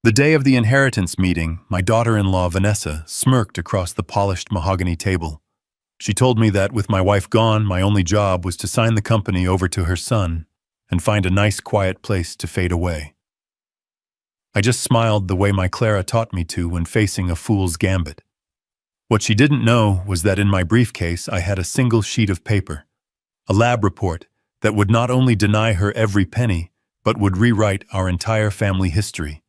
The day of the inheritance meeting, my daughter-in-law Vanessa smirked across the polished mahogany table. She told me that with my wife gone, my only job was to sign the company over to her son and find a nice quiet place to fade away. I just smiled the way my Clara taught me to when facing a fool's gambit. What she didn't know was that in my briefcase I had a single sheet of paper, a lab report that would not only deny her every penny, but would rewrite our entire family history.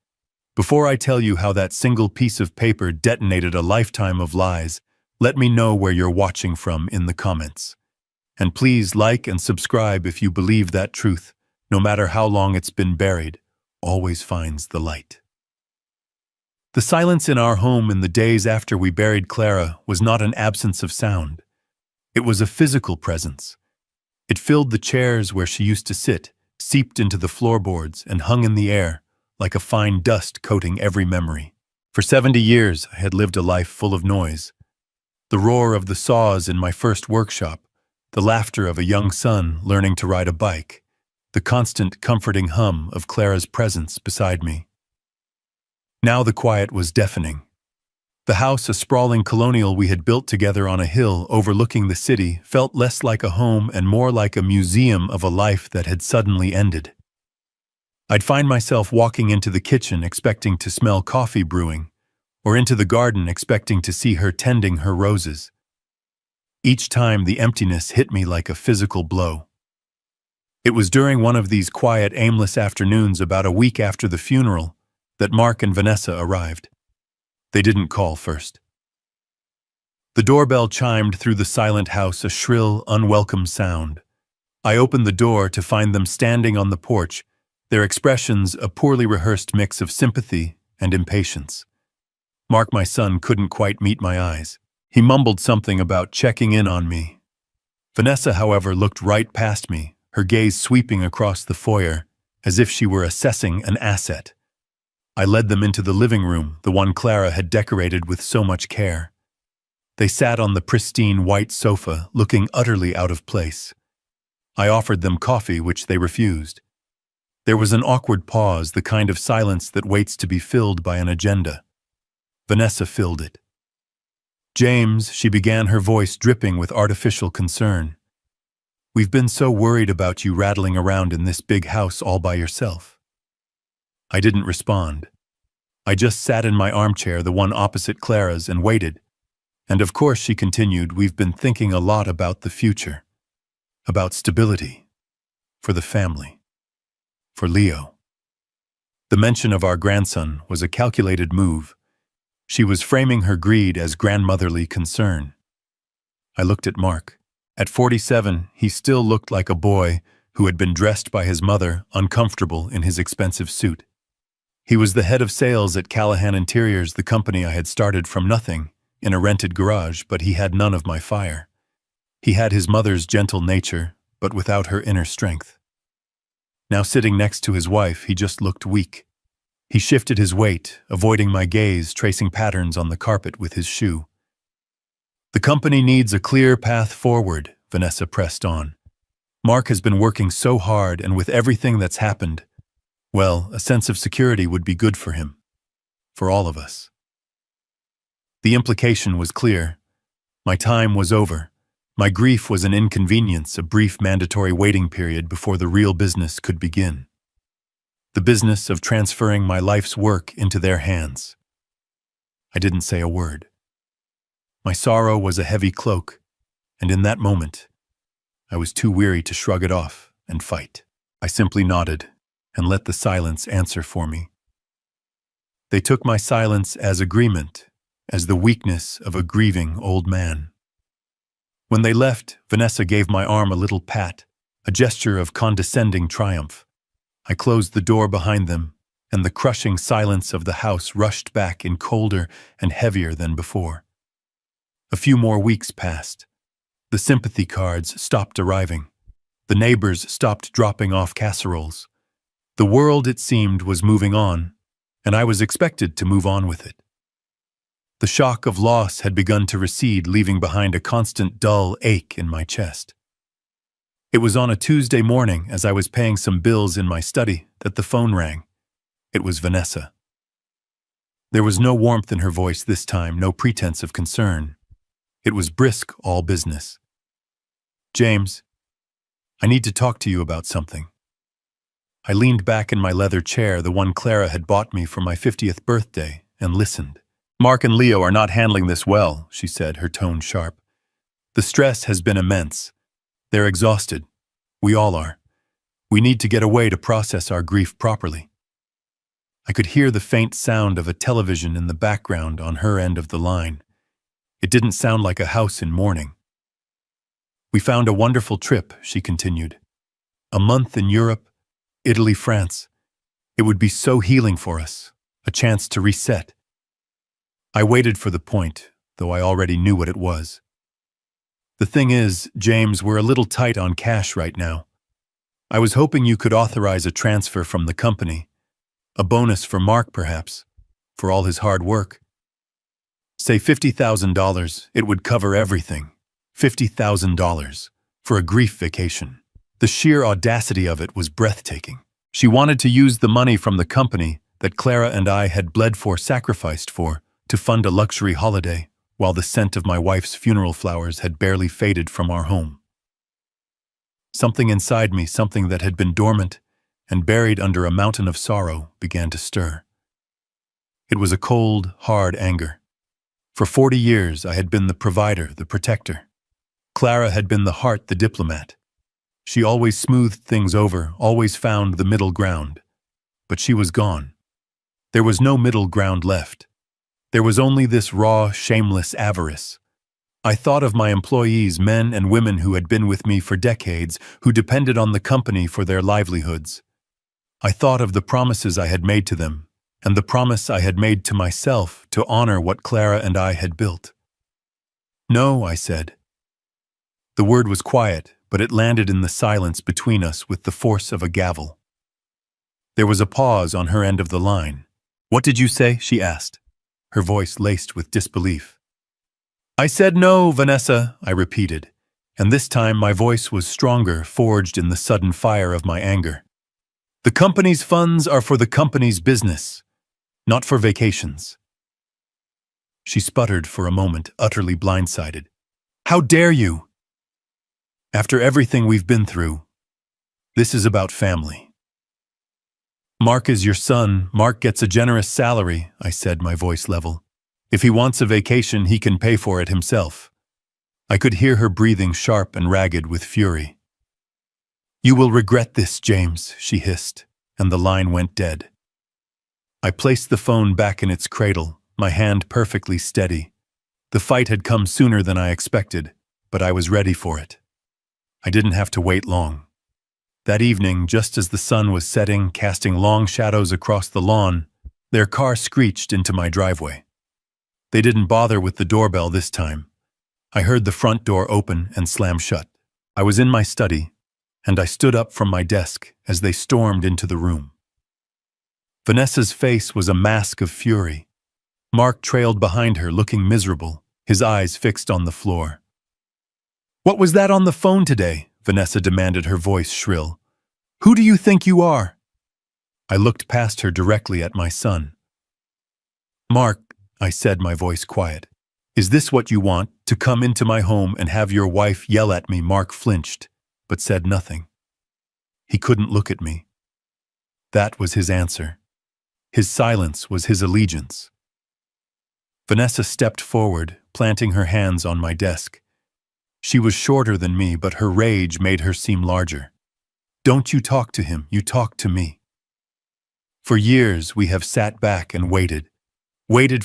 Before I tell you how that single piece of paper detonated a lifetime of lies, let me know where you're watching from in the comments. And please like and subscribe if you believe that truth, no matter how long it's been buried, always finds the light. The silence in our home in the days after we buried Clara was not an absence of sound. It was a physical presence. It filled the chairs where she used to sit, seeped into the floorboards, and hung in the air, like a fine dust coating every memory. For 70 years, I had lived a life full of noise. The roar of the saws in my first workshop, the laughter of a young son learning to ride a bike, the constant comforting hum of Clara's presence beside me. Now the quiet was deafening. The house, a sprawling colonial we had built together on a hill overlooking the city, felt less like a home and more like a museum of a life that had suddenly ended. I'd find myself walking into the kitchen expecting to smell coffee brewing, or into the garden expecting to see her tending her roses. Each time the emptiness hit me like a physical blow. It was during one of these quiet, aimless afternoons about a week after the funeral that Mark and Vanessa arrived. They didn't call first. The doorbell chimed through the silent house, a shrill, unwelcome sound. I opened the door to find them standing on the porch, their expressions a poorly rehearsed mix of sympathy and impatience. Mark, my son, couldn't quite meet my eyes. He mumbled something about checking in on me. Vanessa, however, looked right past me, her gaze sweeping across the foyer, as if she were assessing an asset. I led them into the living room, the one Clara had decorated with so much care. They sat on the pristine white sofa, looking utterly out of place. I offered them coffee, which they refused. There was an awkward pause, the kind of silence that waits to be filled by an agenda. Vanessa filled it. "James," she began, her voice dripping with artificial concern. "We've been so worried about you rattling around in this big house all by yourself." I didn't respond. I just sat in my armchair, the one opposite Clara's, and waited. And of course, she continued, "We've been thinking a lot about the future. About stability. For the family. For Leo." The mention of our grandson was a calculated move. She was framing her greed as grandmotherly concern. I looked at Mark. At 47, he still looked like a boy who had been dressed by his mother, uncomfortable in his expensive suit. He was the head of sales at Callahan Interiors, the company I had started from nothing, in a rented garage, but he had none of my fire. He had his mother's gentle nature, but without her inner strength. Now sitting next to his wife, he just looked weak. He shifted his weight, avoiding my gaze, tracing patterns on the carpet with his shoe. "The company needs a clear path forward," Vanessa pressed on. "Mark has been working so hard, and with everything that's happened, well, a sense of security would be good for him. For all of us." The implication was clear. My time was over. My grief was an inconvenience, a brief mandatory waiting period before the real business could begin. The business of transferring my life's work into their hands. I didn't say a word. My sorrow was a heavy cloak, and in that moment, I was too weary to shrug it off and fight. I simply nodded and let the silence answer for me. They took my silence as agreement, as the weakness of a grieving old man. When they left, Vanessa gave my arm a little pat, a gesture of condescending triumph. I closed the door behind them, and the crushing silence of the house rushed back in colder and heavier than before. A few more weeks passed. The sympathy cards stopped arriving. The neighbors stopped dropping off casseroles. The world, it seemed, was moving on, and I was expected to move on with it. The shock of loss had begun to recede, leaving behind a constant dull ache in my chest. It was on a Tuesday morning, as I was paying some bills in my study, that the phone rang. It was Vanessa. There was no warmth in her voice this time, no pretense of concern. It was brisk, all business. James, I need to talk to you about something. I leaned back in my leather chair, the one Clara had bought me for my 50th birthday, and listened. Mark and Leo are not handling this well, she said, her tone sharp. The stress has been immense. They're exhausted. We all are. We need to get away to process our grief properly. I could hear the faint sound of a television in the background on her end of the line. It didn't sound like a house in mourning. We found a wonderful trip, she continued. A month in Europe, Italy, France. It would be so healing for us, a chance to reset. I waited for the point, though I already knew what it was. The thing is, James, we're a little tight on cash right now. I was hoping you could authorize a transfer from the company. A bonus for Mark, perhaps, for all his hard work. Say $50,000, it would cover everything. $50,000 for a grief vacation. The sheer audacity of it was breathtaking. She wanted to use the money from the company that Clara and I had bled for, sacrificed for, to fund a luxury holiday, while the scent of my wife's funeral flowers had barely faded from our home. Something inside me, something that had been dormant and buried under a mountain of sorrow, began to stir. It was a cold, hard anger. For 40 years I had been the provider, the protector. Clara had been the heart, the diplomat. She always smoothed things over, always found the middle ground. But she was gone. There was no middle ground left. There was only this raw, shameless avarice. I thought of my employees, men and women who had been with me for decades, who depended on the company for their livelihoods. I thought of the promises I had made to them, and the promise I had made to myself to honor what Clara and I had built. No, I said. The word was quiet, but it landed in the silence between us with the force of a gavel. There was a pause on her end of the line. What did you say? She asked, her voice laced with disbelief. I said no, Vanessa, I repeated, and this time my voice was stronger, forged in the sudden fire of my anger. The company's funds are for the company's business, not for vacations. She sputtered for a moment, utterly blindsided. How dare you? After everything we've been through, this is about family. Mark is your son. Mark gets a generous salary, I said, my voice level. If he wants a vacation, he can pay for it himself. I could hear her breathing sharp and ragged with fury. You will regret this, James, she hissed, and the line went dead. I placed the phone back in its cradle, my hand perfectly steady. The fight had come sooner than I expected, but I was ready for it. I didn't have to wait long. That evening, just as the sun was setting, casting long shadows across the lawn, their car screeched into my driveway. They didn't bother with the doorbell this time. I heard the front door open and slam shut. I was in my study, and I stood up from my desk as they stormed into the room. Vanessa's face was a mask of fury. Mark trailed behind her, looking miserable, his eyes fixed on the floor. What was that on the phone today? Vanessa demanded, her voice shrill. Who do you think you are? I looked past her directly at my son. Mark, I said, my voice quiet. Is this what you want, to come into my home and have your wife yell at me? Mark flinched, but said nothing. He couldn't look at me. That was his answer. His silence was his allegiance. Vanessa stepped forward, planting her hands on my desk. She was shorter than me, but her rage made her seem larger. Don't you talk to him, you talk to me. For years we have sat back and waited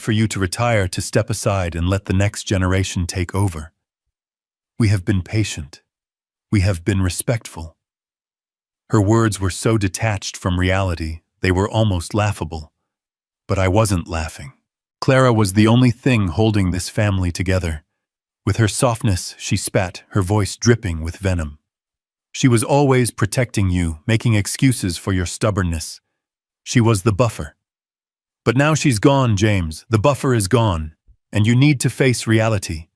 for you to retire, to step aside and let the next generation take over. We have been patient. We have been respectful. Her words were so detached from reality, they were almost laughable. But I wasn't laughing. Clara was the only thing holding this family together. With her softness, she spat, her voice dripping with venom. She was always protecting you, making excuses for your stubbornness. She was the buffer. But now she's gone, James. The buffer is gone, and you need to face reality.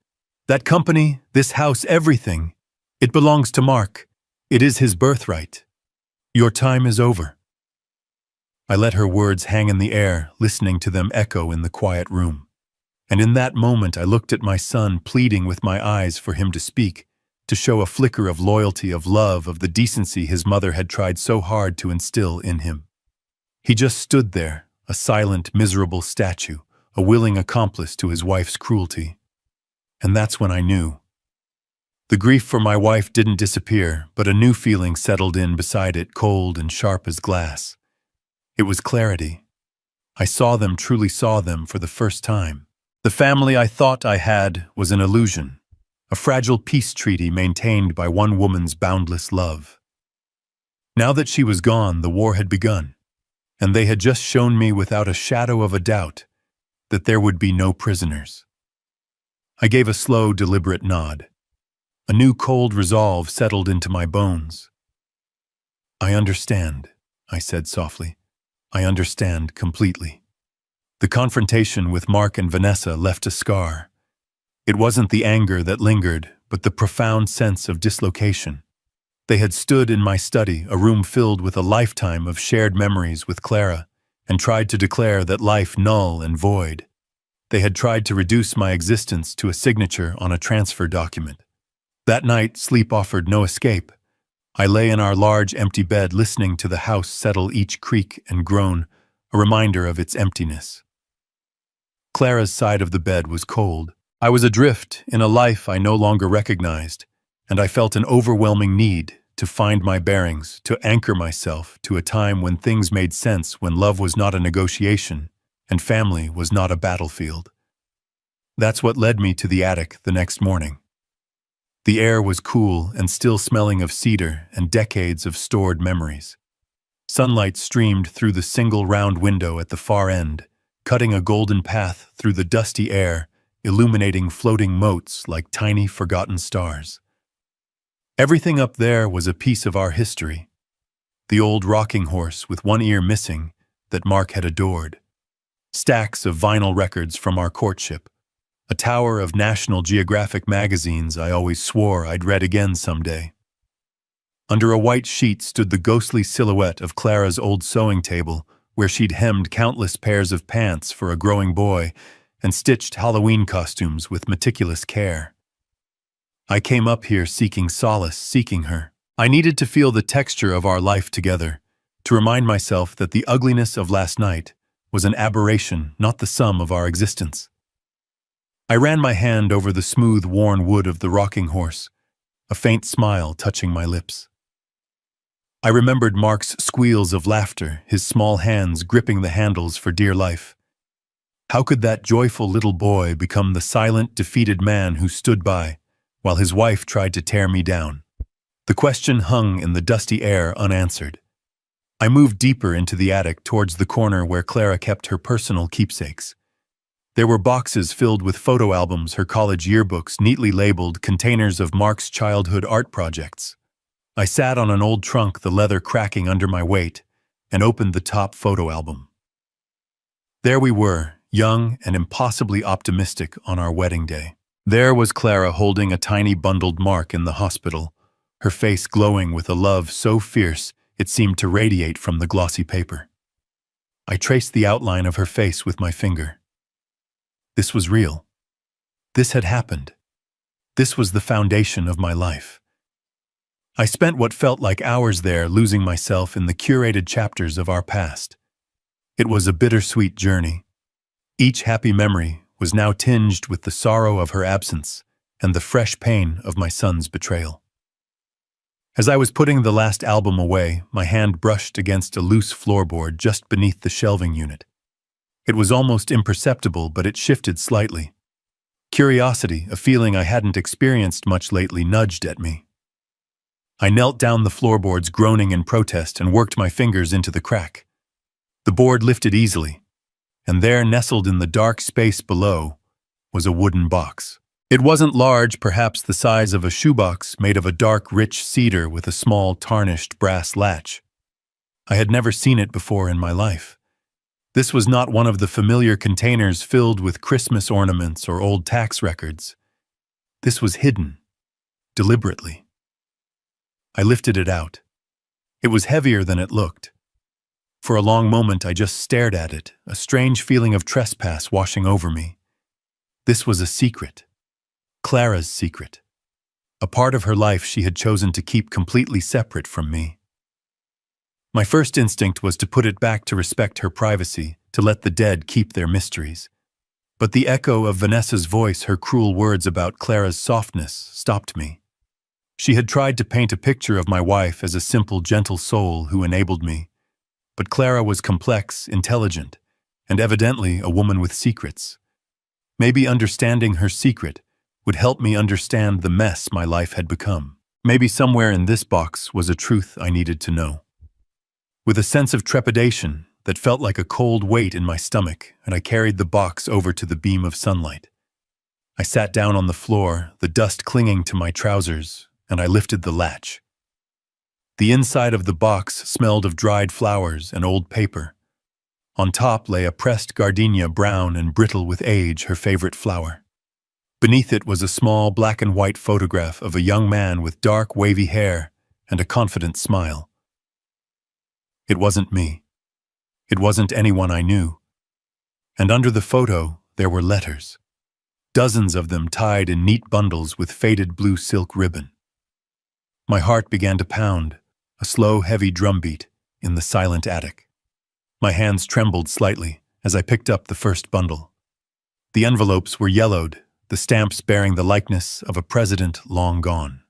That company, this house, everything, it belongs to Mark. It is his birthright. Your time is over. I let her words hang in the air, listening to them echo in the quiet room. And in that moment I looked at my son, pleading with my eyes for him to speak, to show a flicker of loyalty, of love, of the decency his mother had tried so hard to instill in him. He just stood there, a silent, miserable statue, a willing accomplice to his wife's cruelty. And that's when I knew. The grief for my wife didn't disappear, but a new feeling settled in beside it, cold and sharp as glass. It was clarity. I saw them, truly saw them, for the first time. The family I thought I had was an illusion, a fragile peace treaty maintained by one woman's boundless love. Now that she was gone, the war had begun, and they had just shown me without a shadow of a doubt that there would be no prisoners. I gave a slow, deliberate nod. A new cold resolve settled into my bones. "I understand," I said softly. "I understand completely." The confrontation with Mark and Vanessa left a scar. It wasn't the anger that lingered, but the profound sense of dislocation. They had stood in my study, a room filled with a lifetime of shared memories with Clara, and tried to declare that life null and void. They had tried to reduce my existence to a signature on a transfer document. That night, sleep offered no escape. I lay in our large empty bed, listening to the house settle each creak and groan, a reminder of its emptiness. Clara's side of the bed was cold. I was adrift in a life I no longer recognized, and I felt an overwhelming need to find my bearings, to anchor myself to a time when things made sense, when love was not a negotiation and family was not a battlefield. That's what led me to the attic the next morning. The air was cool and still smelling of cedar and decades of stored memories. Sunlight streamed through the single round window at the far end, cutting a golden path through the dusty air, illuminating floating motes like tiny forgotten stars. Everything up there was a piece of our history. The old rocking horse with one ear missing that Mark had adored. Stacks of vinyl records from our courtship. A tower of National Geographic magazines I always swore I'd read again someday. Under a white sheet stood the ghostly silhouette of Clara's old sewing table, where she'd hemmed countless pairs of pants for a growing boy and stitched Halloween costumes with meticulous care. I came up here seeking solace, seeking her. I needed to feel the texture of our life together, to remind myself that the ugliness of last night was an aberration, not the sum of our existence. I ran my hand over the smooth, worn wood of the rocking horse, a faint smile touching my lips. I remembered Mark's squeals of laughter, his small hands gripping the handles for dear life. How could that joyful little boy become the silent, defeated man who stood by while his wife tried to tear me down? The question hung in the dusty air unanswered. I moved deeper into the attic towards the corner where Clara kept her personal keepsakes. There were boxes filled with photo albums, her college yearbooks, neatly labeled containers of Mark's childhood art projects. I sat on an old trunk, the leather cracking under my weight, and opened the top photo album. There we were, young and impossibly optimistic on our wedding day. There was Clara holding a tiny bundled Mark in the hospital, her face glowing with a love so fierce it seemed to radiate from the glossy paper. I traced the outline of her face with my finger. This was real. This had happened. This was the foundation of my life. I spent what felt like hours there, losing myself in the curated chapters of our past. It was a bittersweet journey. Each happy memory was now tinged with the sorrow of her absence and the fresh pain of my son's betrayal. As I was putting the last album away, my hand brushed against a loose floorboard just beneath the shelving unit. It was almost imperceptible, but it shifted slightly. Curiosity, a feeling I hadn't experienced much lately, nudged at me. I knelt down the floorboards, groaning in protest, and worked my fingers into the crack. The board lifted easily, and there, nestled in the dark space below, was a wooden box. It wasn't large, perhaps the size of a shoebox, made of a dark, rich cedar with a small, tarnished brass latch. I had never seen it before in my life. This was not one of the familiar containers filled with Christmas ornaments or old tax records. This was hidden, deliberately. I lifted it out. It was heavier than it looked. For a long moment I just stared at it, a strange feeling of trespass washing over me. This was a secret. Clara's secret. A part of her life she had chosen to keep completely separate from me. My first instinct was to put it back to respect her privacy, to let the dead keep their mysteries. But the echo of Vanessa's voice, her cruel words about Clara's softness, stopped me. She had tried to paint a picture of my wife as a simple, gentle soul who enabled me. But Clara was complex, intelligent, and evidently a woman with secrets. Maybe understanding her secret would help me understand the mess my life had become. Maybe somewhere in this box was a truth I needed to know. With a sense of trepidation that felt like a cold weight in my stomach, and I carried the box over to the beam of sunlight. I sat down on the floor, the dust clinging to my trousers, and I lifted the latch. The inside of the box smelled of dried flowers and old paper. On top lay a pressed gardenia, brown and brittle with age, her favorite flower. Beneath it was a small black and white photograph of a young man with dark, wavy hair and a confident smile. It wasn't me. It wasn't anyone I knew. And under the photo, there were letters. Dozens of them tied in neat bundles with faded blue silk ribbon. My heart began to pound, a slow, heavy drumbeat in the silent attic. My hands trembled slightly as I picked up the first bundle. The envelopes were yellowed, the stamps bearing the likeness of a president long gone.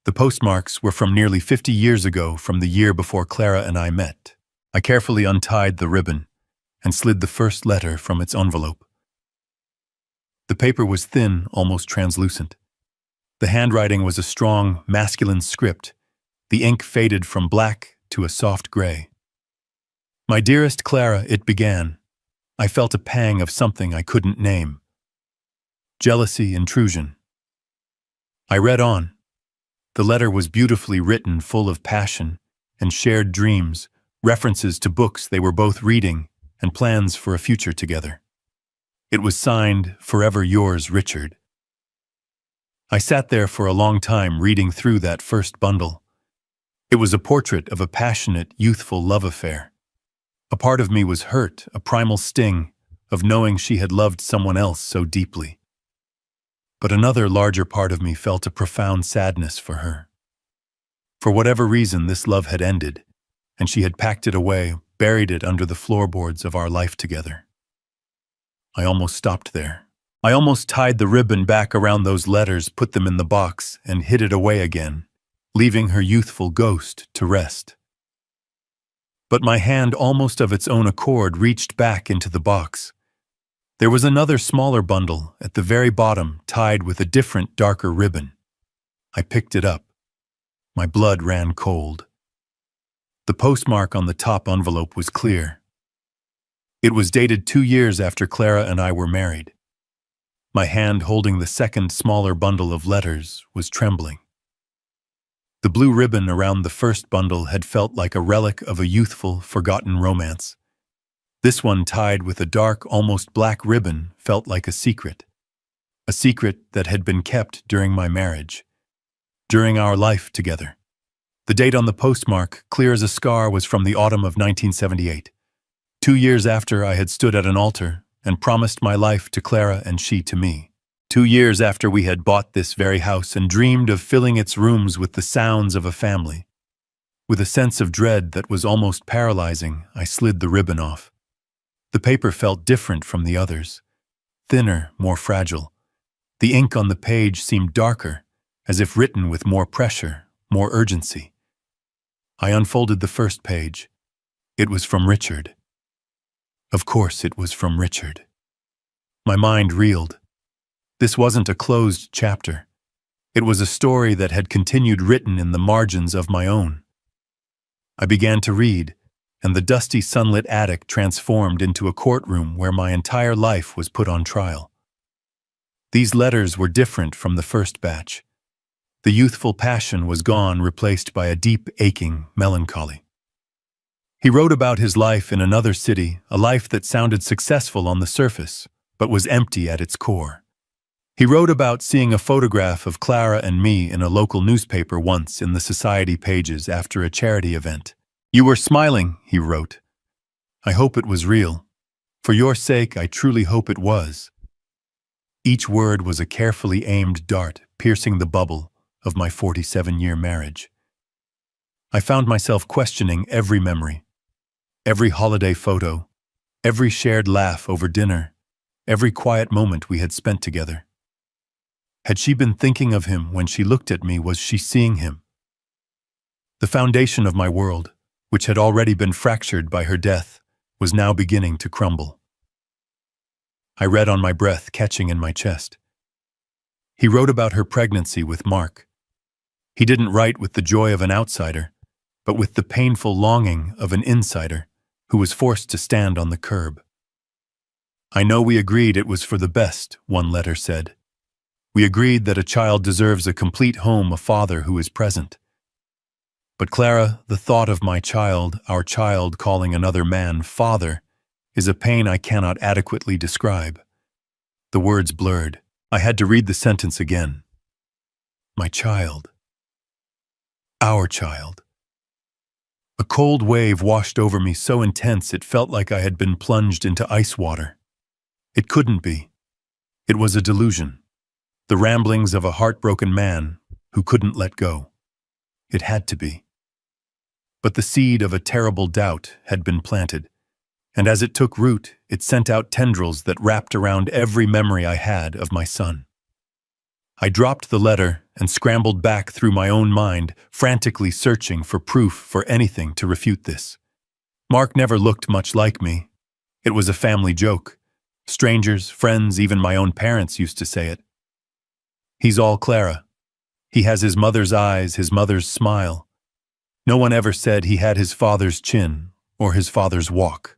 The postmarks were from nearly 50 years ago, from the year before Clara and I met. I carefully untied the ribbon and slid the first letter from its envelope. The paper was thin, almost translucent. The handwriting was a strong, masculine script. The ink faded from black to a soft gray. "My dearest Clara," it began. I felt a pang of something I couldn't name. Jealousy, intrusion. I read on. The letter was beautifully written, full of passion and shared dreams, references to books they were both reading, and plans for a future together. It was signed, "Forever yours, Richard." I sat there for a long time reading through that first bundle. It was a portrait of a passionate, youthful love affair. A part of me was hurt, a primal sting of knowing she had loved someone else so deeply. But another larger part of me felt a profound sadness for her. For whatever reason, this love had ended, and she had packed it away, buried it under the floorboards of our life together. I almost stopped there. I almost tied the ribbon back around those letters, put them in the box, and hid it away again, leaving her youthful ghost to rest. But my hand, almost of its own accord, reached back into the box. There was another smaller bundle at the very bottom, tied with a different, darker ribbon. I picked it up. My blood ran cold. The postmark on the top envelope was clear. It was dated 2 years after Clara and I were married. My hand holding the second, smaller bundle of letters was trembling. The blue ribbon around the first bundle had felt like a relic of a youthful, forgotten romance. This one, tied with a dark, almost black ribbon, felt like a secret that had been kept during my marriage, during our life together. The date on the postmark, clear as a scar, was from the autumn of 1978, 2 years after I had stood at an altar and promised my life to Clara and she to me. 2 years after we had bought this very house and dreamed of filling its rooms with the sounds of a family. With a sense of dread that was almost paralyzing, I slid the ribbon off. The paper felt different from the others, thinner, more fragile. The ink on the page seemed darker, as if written with more pressure, more urgency. I unfolded the first page. It was from Richard. Of course it was from Richard. My mind reeled. This wasn't a closed chapter. It was a story that had continued, written in the margins of my own. I began to read, and the dusty, sunlit attic transformed into a courtroom where my entire life was put on trial. These letters were different from the first batch. The youthful passion was gone, replaced by a deep, aching melancholy. He wrote about his life in another city, a life that sounded successful on the surface, but was empty at its core. He wrote about seeing a photograph of Clara and me in a local newspaper once in the society pages after a charity event. "You were smiling," he wrote, I hope it was real. For your sake, I truly hope it was. Each word was a carefully aimed dart piercing the bubble of my 47-year marriage. I found myself questioning every memory, every holiday photo, every shared laugh over dinner, every quiet moment we had spent together. Had she been thinking of him when she looked at me? Was she seeing him? The foundation of my world, which had already been fractured by her death, was now beginning to crumble. I read on my breath catching in my chest. He wrote about her pregnancy with Mark. He didn't write with the joy of an outsider, but with the painful longing of an insider who was forced to stand on the curb. I know we agreed it was for the best, one letter said. We agreed that a child deserves a complete home, a father who is present. But Clara, the thought of my child, our child, calling another man father, is a pain I cannot adequately describe. The words blurred. I had to read the sentence again. My child. Our child. A cold wave washed over me so intense it felt like I had been plunged into ice water. It couldn't be. It was a delusion. The ramblings of a heartbroken man who couldn't let go. It had to be. But the seed of a terrible doubt had been planted, and as it took root, it sent out tendrils that wrapped around every memory I had of my son. I dropped the letter and scrambled back through my own mind, frantically searching for proof, for anything to refute this. Mark never looked much like me. It was a family joke. Strangers, friends, even my own parents used to say it. He's all Clara. He has his mother's eyes, his mother's smile. No one ever said he had his father's chin or his father's walk.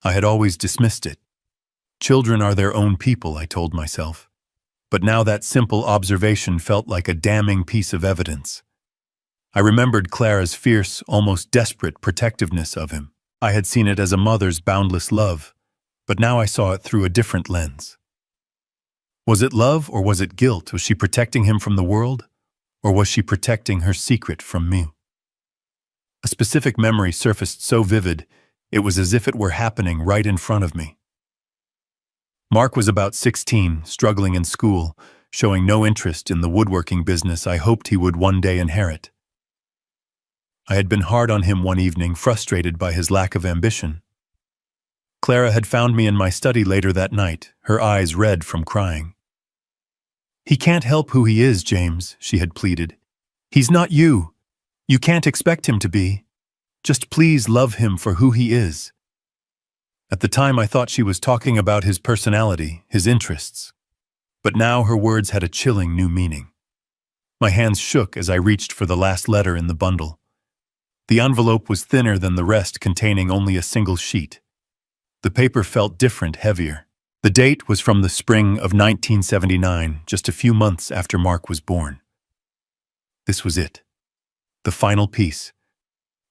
I had always dismissed it. Children are their own people, I told myself. But now that simple observation felt like a damning piece of evidence. I remembered Clara's fierce, almost desperate protectiveness of him. I had seen it as a mother's boundless love, but now I saw it through a different lens. Was it love or was it guilt? Was she protecting him from the world? Or was she protecting her secret from me? A specific memory surfaced so vivid, it was as if it were happening right in front of me. Mark was about 16, struggling in school, showing no interest in the woodworking business I hoped he would one day inherit. I had been hard on him one evening, frustrated by his lack of ambition. Clara had found me in my study later that night, her eyes red from crying. He can't help who he is, James, she had pleaded. He's not you. You can't expect him to be. Just please love him for who he is. At the time I thought she was talking about his personality, his interests. But now her words had a chilling new meaning. My hands shook as I reached for the last letter in the bundle. The envelope was thinner than the rest, containing only a single sheet. The paper felt different, heavier. The date was from the spring of 1979, just a few months after Mark was born. This was it. The final piece.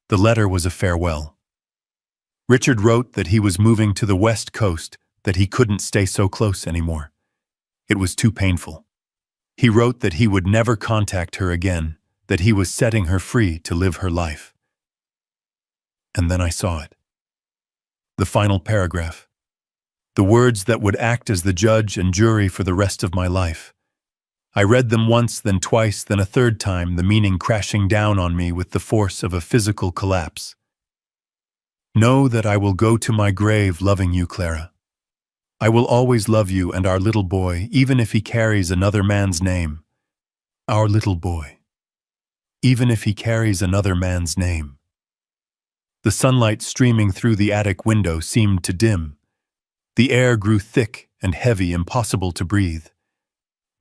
The letter was a farewell. Richard wrote that he was moving to the West Coast, that he couldn't stay so close anymore. It was too painful. He wrote that he would never contact her again, that he was setting her free to live her life. And then I saw it. The final paragraph. The words that would act as the judge and jury for the rest of my life. I read them once, then twice, then a third time, the meaning crashing down on me with the force of a physical collapse. Know that I will go to my grave loving you, Clara. I will always love you and our little boy, even if he carries another man's name. Our little boy. Even if he carries another man's name. The sunlight streaming through the attic window seemed to dim. The air grew thick and heavy, impossible to breathe.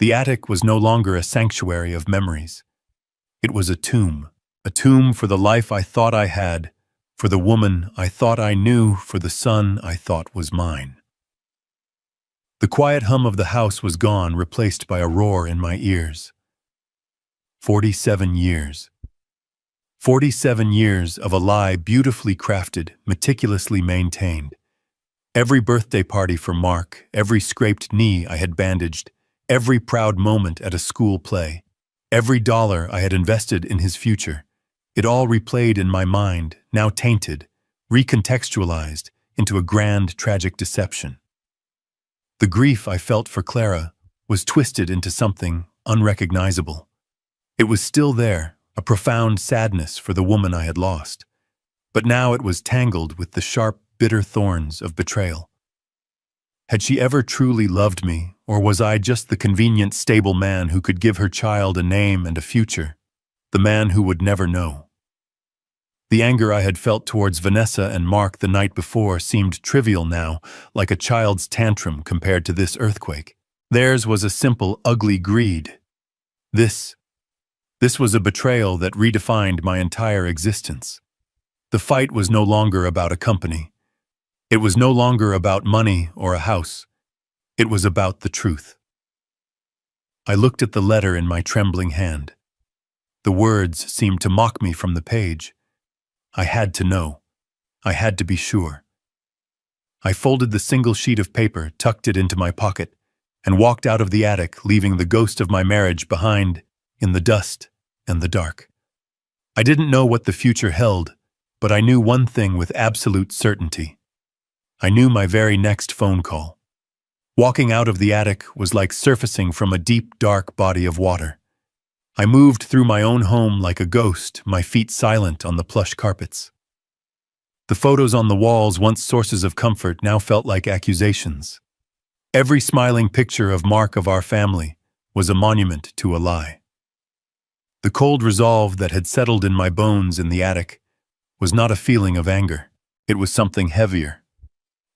The attic was no longer a sanctuary of memories. It was a tomb for the life I thought I had, for the woman I thought I knew, for the son I thought was mine. The quiet hum of the house was gone, replaced by a roar in my ears. 47 years. 47 years of a lie beautifully crafted, meticulously maintained. Every birthday party for Mark, every scraped knee I had bandaged, every proud moment at a school play, every dollar I had invested in his future, it all replayed in my mind, now tainted, recontextualized into a grand, tragic deception. The grief I felt for Clara was twisted into something unrecognizable. It was still there, a profound sadness for the woman I had lost. But now it was tangled with the sharp, bitter thorns of betrayal. Had she ever truly loved me, or was I just the convenient, stable man who could give her child a name and a future, the man who would never know? The anger I had felt towards Vanessa and Mark the night before seemed trivial now, like a child's tantrum compared to this earthquake. Theirs was a simple, ugly greed. This was a betrayal that redefined my entire existence. The fight was no longer about a company. It was no longer about money or a house. It was about the truth. I looked at the letter in my trembling hand. The words seemed to mock me from the page. I had to know. I had to be sure. I folded the single sheet of paper, tucked it into my pocket, and walked out of the attic, leaving the ghost of my marriage behind in the dust and the dark. I didn't know what the future held, but I knew one thing with absolute certainty. I knew my very next phone call. Walking out of the attic was like surfacing from a deep, dark body of water. I moved through my own home like a ghost, my feet silent on the plush carpets. The photos on the walls, once sources of comfort, now felt like accusations. Every smiling picture of Mark of our family was a monument to a lie. The cold resolve that had settled in my bones in the attic was not a feeling of anger. It was something heavier,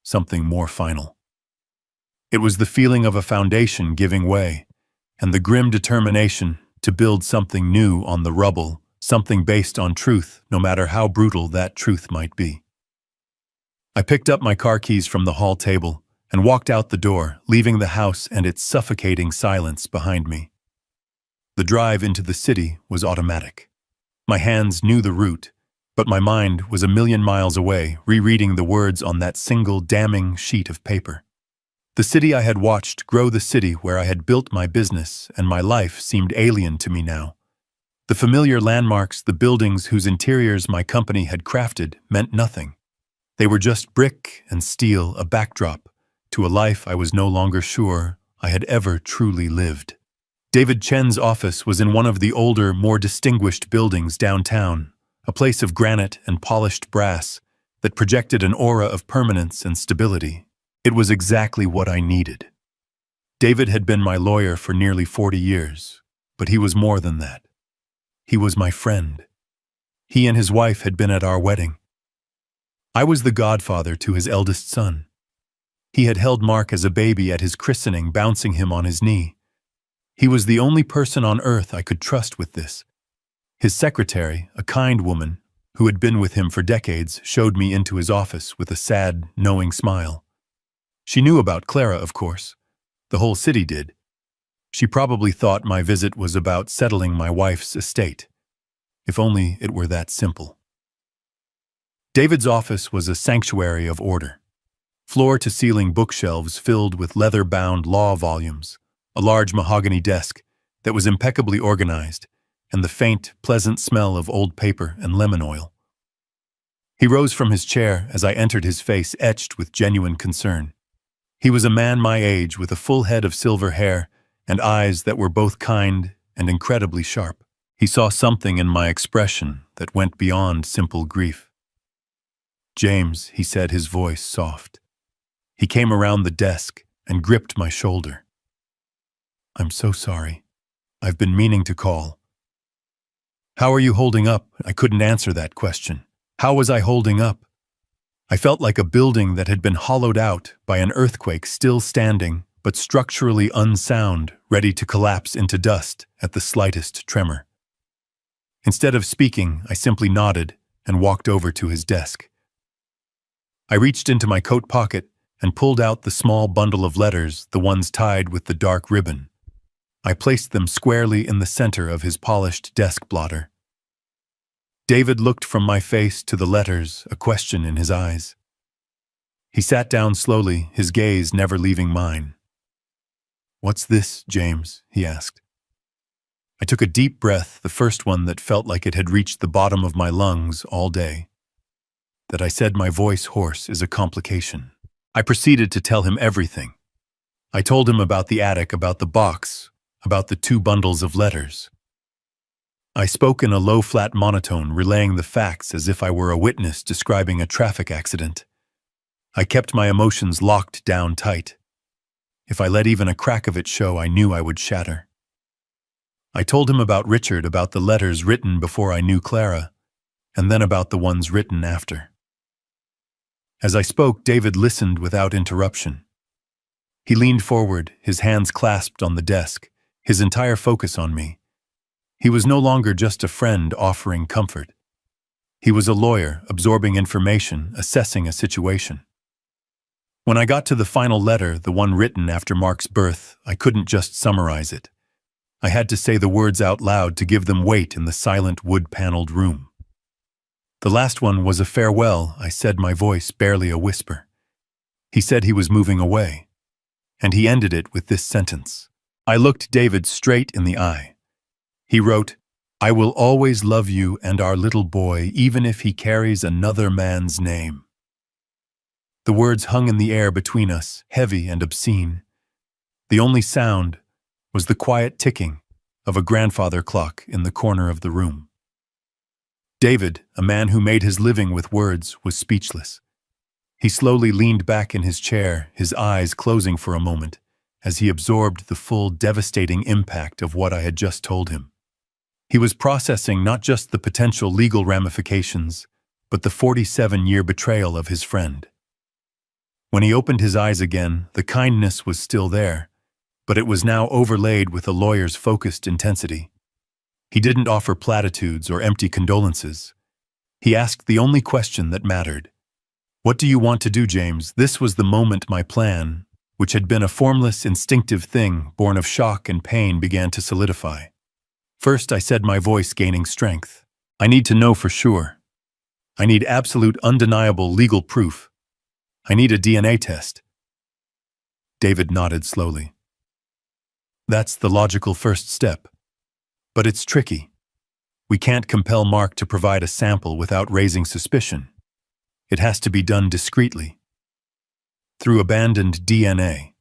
something more final. It was the feeling of a foundation giving way, and the grim determination to build something new on the rubble, something based on truth, no matter how brutal that truth might be. I picked up my car keys from the hall table and walked out the door, leaving the house and its suffocating silence behind me. The drive into the city was automatic. My hands knew the route, but my mind was a million miles away, rereading the words on that single damning sheet of paper. The city I had watched grow, the city where I had built my business, and my life seemed alien to me now. The familiar landmarks, the buildings whose interiors my company had crafted, meant nothing. They were just brick and steel, a backdrop to a life I was no longer sure I had ever truly lived. David Chen's office was in one of the older, more distinguished buildings downtown, a place of granite and polished brass that projected an aura of permanence and stability. It was exactly what I needed. David had been my lawyer for nearly 40 years, but he was more than that. He was my friend. He and his wife had been at our wedding. I was the godfather to his eldest son. He had held Mark as a baby at his christening, bouncing him on his knee. He was the only person on earth I could trust with this. His secretary, a kind woman who had been with him for decades, showed me into his office with a sad, knowing smile. She knew about Clara, of course. The whole city did. She probably thought my visit was about settling my wife's estate. If only it were that simple. David's office was a sanctuary of order. Floor-to-ceiling bookshelves filled with leather-bound law volumes, a large mahogany desk that was impeccably organized, and the faint, pleasant smell of old paper and lemon oil. He rose from his chair as I entered, his face etched with genuine concern. He was a man my age with a full head of silver hair and eyes that were both kind and incredibly sharp. He saw something in my expression that went beyond simple grief. "James," he said, his voice soft. He came around the desk and gripped my shoulder. "I'm so sorry. I've been meaning to call." "How are you holding up?" I couldn't answer that question. How was I holding up? I felt like a building that had been hollowed out by an earthquake, still standing, but structurally unsound, ready to collapse into dust at the slightest tremor. Instead of speaking, I simply nodded and walked over to his desk. I reached into my coat pocket and pulled out the small bundle of letters, the ones tied with the dark ribbon. I placed them squarely in the center of his polished desk blotter. David looked from my face to the letters, a question in his eyes. He sat down slowly, his gaze never leaving mine. "What's this, James?" he asked. I took a deep breath, the first one that felt like it had reached the bottom of my lungs all day. that I said my voice hoarse is a complication. I proceeded to tell him everything. I told him about the attic, about the box, about the 2 bundles of letters. I spoke in a low, flat monotone, relaying the facts as if I were a witness describing a traffic accident. I kept my emotions locked down tight. If I let even a crack of it show, I knew I would shatter. I told him about Richard, about the letters written before I knew Clara, and then about the ones written after. As I spoke, David listened without interruption. He leaned forward, his hands clasped on the desk, his entire focus on me. He was no longer just a friend offering comfort. He was a lawyer, absorbing information, assessing a situation. When I got to the final letter, the one written after Mark's birth, I couldn't just summarize it. I had to say the words out loud to give them weight in the silent wood-paneled room. The last one was a farewell, I said, my voice barely a whisper. He said he was moving away, and he ended it with this sentence. I looked David straight in the eye. He wrote, "I will always love you and our little boy, even if he carries another man's name." The words hung in the air between us, heavy and obscene. The only sound was the quiet ticking of a grandfather clock in the corner of the room. David, a man who made his living with words, was speechless. He slowly leaned back in his chair, his eyes closing for a moment, as he absorbed the full, devastating impact of what I had just told him. He was processing not just the potential legal ramifications, but the 47-year betrayal of his friend. When he opened his eyes again, the kindness was still there, but it was now overlaid with a lawyer's focused intensity. He didn't offer platitudes or empty condolences. He asked the only question that mattered. "What do you want to do, James?" This was the moment my plan, which had been a formless, instinctive thing born of shock and pain, began to solidify. First, I said, my voice gaining strength, "I need to know for sure. I need absolute, undeniable legal proof. I need a DNA test." David nodded slowly. "That's the logical first step. But it's tricky. We can't compel Mark to provide a sample without raising suspicion. It has to be done discreetly. Through abandoned DNA."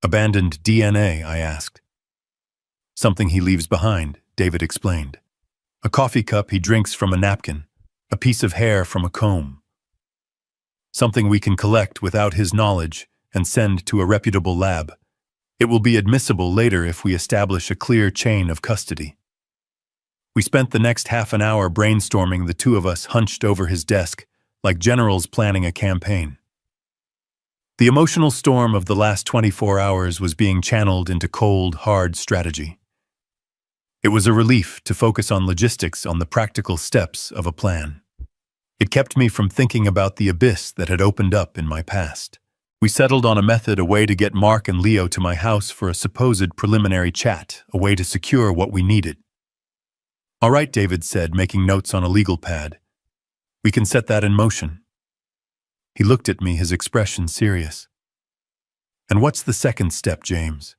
"Abandoned DNA?" I asked. "Something he leaves behind," David explained. "A coffee cup he drinks from a napkin, a piece of hair from a comb. Something we can collect without his knowledge and send to a reputable lab. It will be admissible later if we establish a clear chain of custody." We spent the next half an hour brainstorming, the two of us hunched over his desk, like generals planning a campaign. The emotional storm of the last 24 hours was being channeled into cold, hard strategy. It was a relief to focus on logistics, on the practical steps of a plan. It kept me from thinking about the abyss that had opened up in my past. We settled on a method, a way to get Mark and Leo to my house for a supposed preliminary chat, a way to secure what we needed. "All right," David said, making notes on a legal pad. "We can set that in motion." He looked at me, his expression serious. "And what's the second step, James?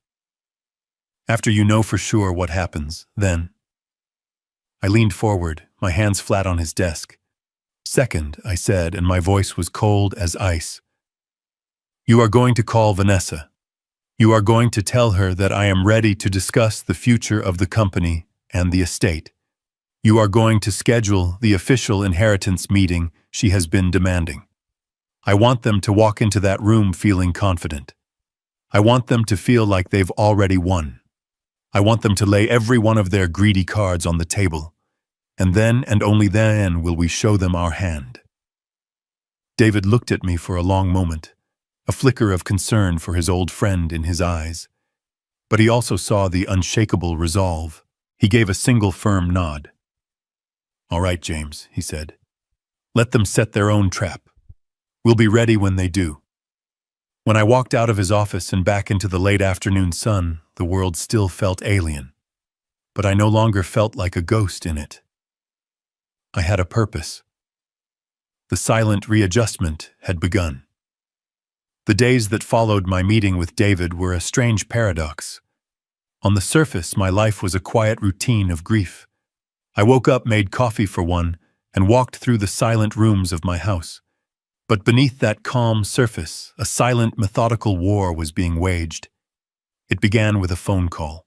After you know for sure what happens, then?" I leaned forward, my hands flat on his desk. "Second," I said, and my voice was cold as ice. "You are going to call Vanessa. You are going to tell her that I am ready to discuss the future of the company and the estate. You are going to schedule the official inheritance meeting she has been demanding. I want them to walk into that room feeling confident. I want them to feel like they've already won. I want them to lay every one of their greedy cards on the table. And then, and only then, will we show them our hand." David looked at me for a long moment, a flicker of concern for his old friend in his eyes. But he also saw the unshakable resolve. He gave a single firm nod. "All right, James," he said. "Let them set their own trap. We'll be ready when they do." When I walked out of his office and back into the late afternoon sun, the world still felt alien. But I no longer felt like a ghost in it. I had a purpose. The silent readjustment had begun. The days that followed my meeting with David were a strange paradox. On the surface, my life was a quiet routine of grief. I woke up, made coffee for one, and walked through the silent rooms of my house. But beneath that calm surface, a silent, methodical war was being waged. It began with a phone call.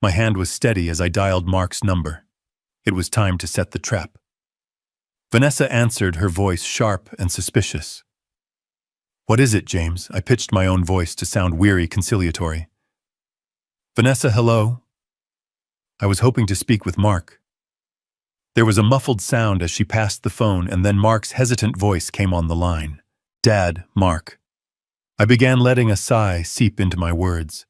My hand was steady as I dialed Mark's number. It was time to set the trap. Vanessa answered, her voice sharp and suspicious. "What is it, James?" I pitched my own voice to sound weary, conciliatory. "Vanessa, hello?" I was hoping to speak with Mark. There was a muffled sound as she passed the phone, and then Mark's hesitant voice came on the line. "Dad, Mark." I began letting a sigh seep into my words.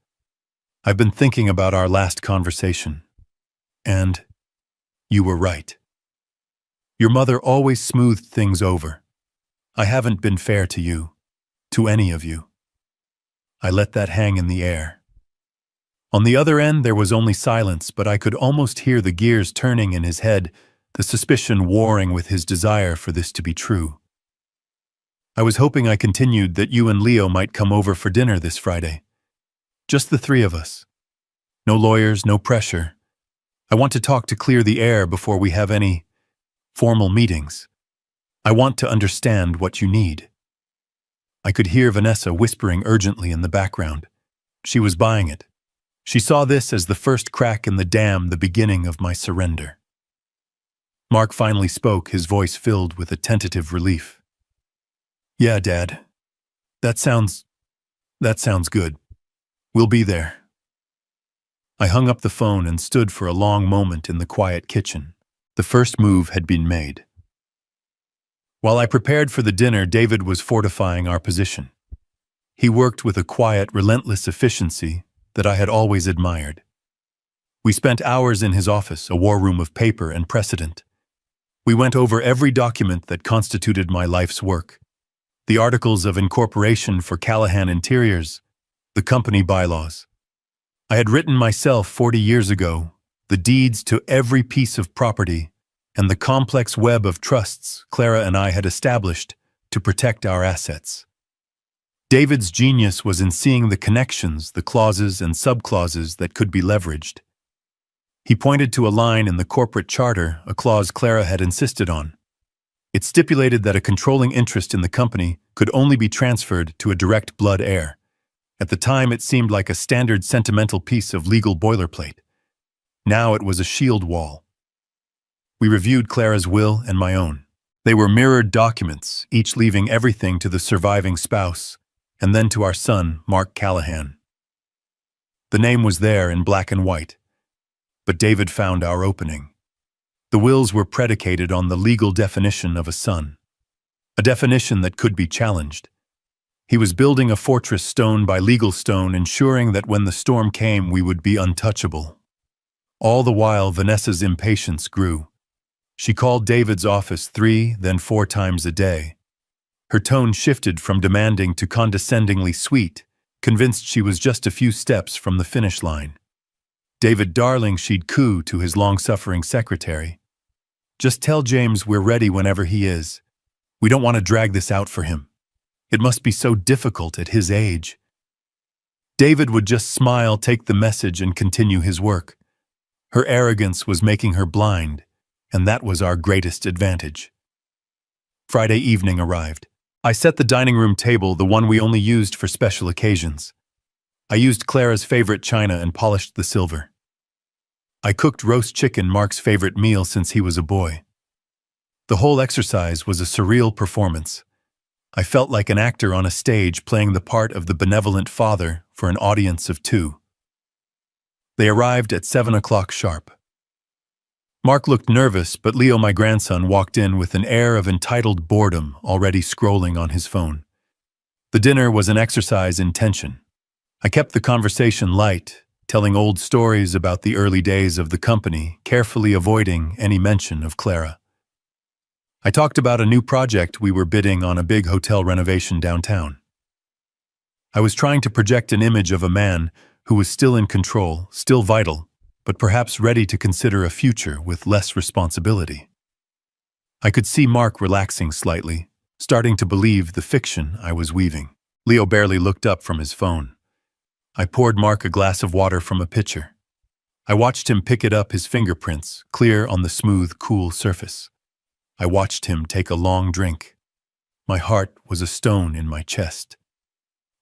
"I've been thinking about our last conversation. And you were right. Your mother always smoothed things over. I haven't been fair to you, to any of you." I let that hang in the air. On the other end, there was only silence, but I could almost hear the gears turning in his head, the suspicion warring with his desire for this to be true. "I was hoping," I continued, "that you and Leo might come over for dinner this Friday. Just the three of us. No lawyers, no pressure. I want to talk to clear the air before we have any formal meetings. I want to understand what you need." I could hear Vanessa whispering urgently in the background. She was buying it. She saw this as the first crack in the dam, the beginning of my surrender. Mark finally spoke, his voice filled with a tentative relief. "Yeah, Dad. That sounds good. We'll be there." I hung up the phone and stood for a long moment in the quiet kitchen. The first move had been made. While I prepared for the dinner, David was fortifying our position. He worked with a quiet, relentless efficiency that I had always admired. We spent hours in his office, a war room of paper and precedent. We went over every document that constituted my life's work. The articles of incorporation for Callahan Interiors, the company bylaws. I had written myself 40 years ago, the deeds to every piece of property, and the complex web of trusts Clara and I had established to protect our assets. David's genius was in seeing the connections, the clauses and subclauses that could be leveraged. He pointed to a line in the corporate charter, a clause Clara had insisted on. It stipulated that a controlling interest in the company could only be transferred to a direct blood heir. At the time, it seemed like a standard sentimental piece of legal boilerplate. Now it was a shield wall. We reviewed Clara's will and my own. They were mirrored documents, each leaving everything to the surviving spouse, and then to our son, Mark Callahan. The name was there in black and white, but David found our opening. The wills were predicated on the legal definition of a son, a definition that could be challenged. He was building a fortress stone by legal stone, ensuring that when the storm came, we would be untouchable. All the while, Vanessa's impatience grew. She called David's office 3, then 4 times a day. Her tone shifted from demanding to condescendingly sweet, convinced she was just a few steps from the finish line. "David, darling," she'd coo to his long-suffering secretary. "Just tell James we're ready whenever he is. We don't want to drag this out for him. It must be so difficult at his age." David would just smile, take the message, and continue his work. Her arrogance was making her blind, and that was our greatest advantage. Friday evening arrived. I set the dining room table, the one we only used for special occasions. I used Clara's favorite china and polished the silver. I cooked roast chicken, Mark's favorite meal since he was a boy. The whole exercise was a surreal performance. I felt like an actor on a stage playing the part of the benevolent father for an audience of 2. They arrived at 7 o'clock sharp. Mark looked nervous, but Leo, my grandson, walked in with an air of entitled boredom, already scrolling on his phone. The dinner was an exercise in tension. I kept the conversation light, telling old stories about the early days of the company, carefully avoiding any mention of Clara. I talked about a new project we were bidding on, a big hotel renovation downtown. I was trying to project an image of a man who was still in control, still vital, but perhaps ready to consider a future with less responsibility. I could see Mark relaxing slightly, starting to believe the fiction I was weaving. Leo barely looked up from his phone. I poured Mark a glass of water from a pitcher. I watched him pick it up, his fingerprints, clear on the smooth, cool surface. I watched him take a long drink. My heart was a stone in my chest.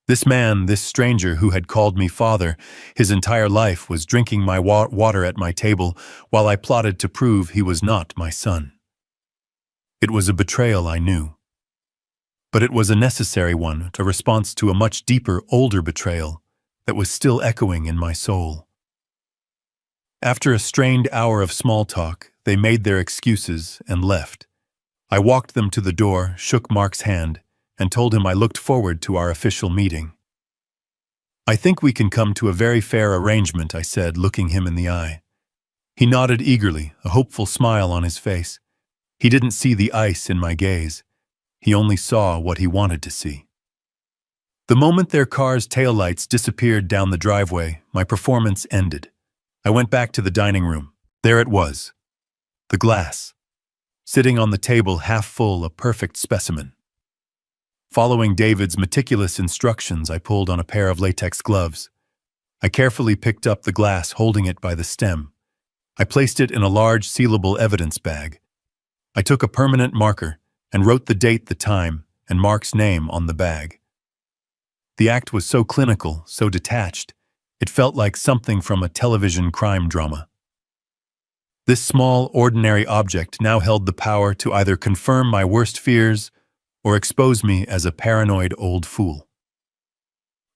This man, this stranger who had called me father, his entire life was drinking my water at my table while I plotted to prove he was not my son. It was a betrayal, I knew. But it was a necessary one, a response to a much deeper, older betrayal that was still echoing in my soul. After a strained hour of small talk, they made their excuses and left. I walked them to the door, shook Mark's hand, and told him I looked forward to our official meeting. "I think we can come to a very fair arrangement," I said, looking him in the eye. He nodded eagerly, a hopeful smile on his face. He didn't see the ice in my gaze. He only saw what he wanted to see. The moment their car's taillights disappeared down the driveway, my performance ended. I went back to the dining room. There it was. The glass. Sitting on the table half full, a perfect specimen. Following David's meticulous instructions, I pulled on a pair of latex gloves. I carefully picked up the glass, holding it by the stem. I placed it in a large sealable evidence bag. I took a permanent marker and wrote the date, the time, and Mark's name on the bag. The act was so clinical, so detached, it felt like something from a television crime drama. This small, ordinary object now held the power to either confirm my worst fears or expose me as a paranoid old fool.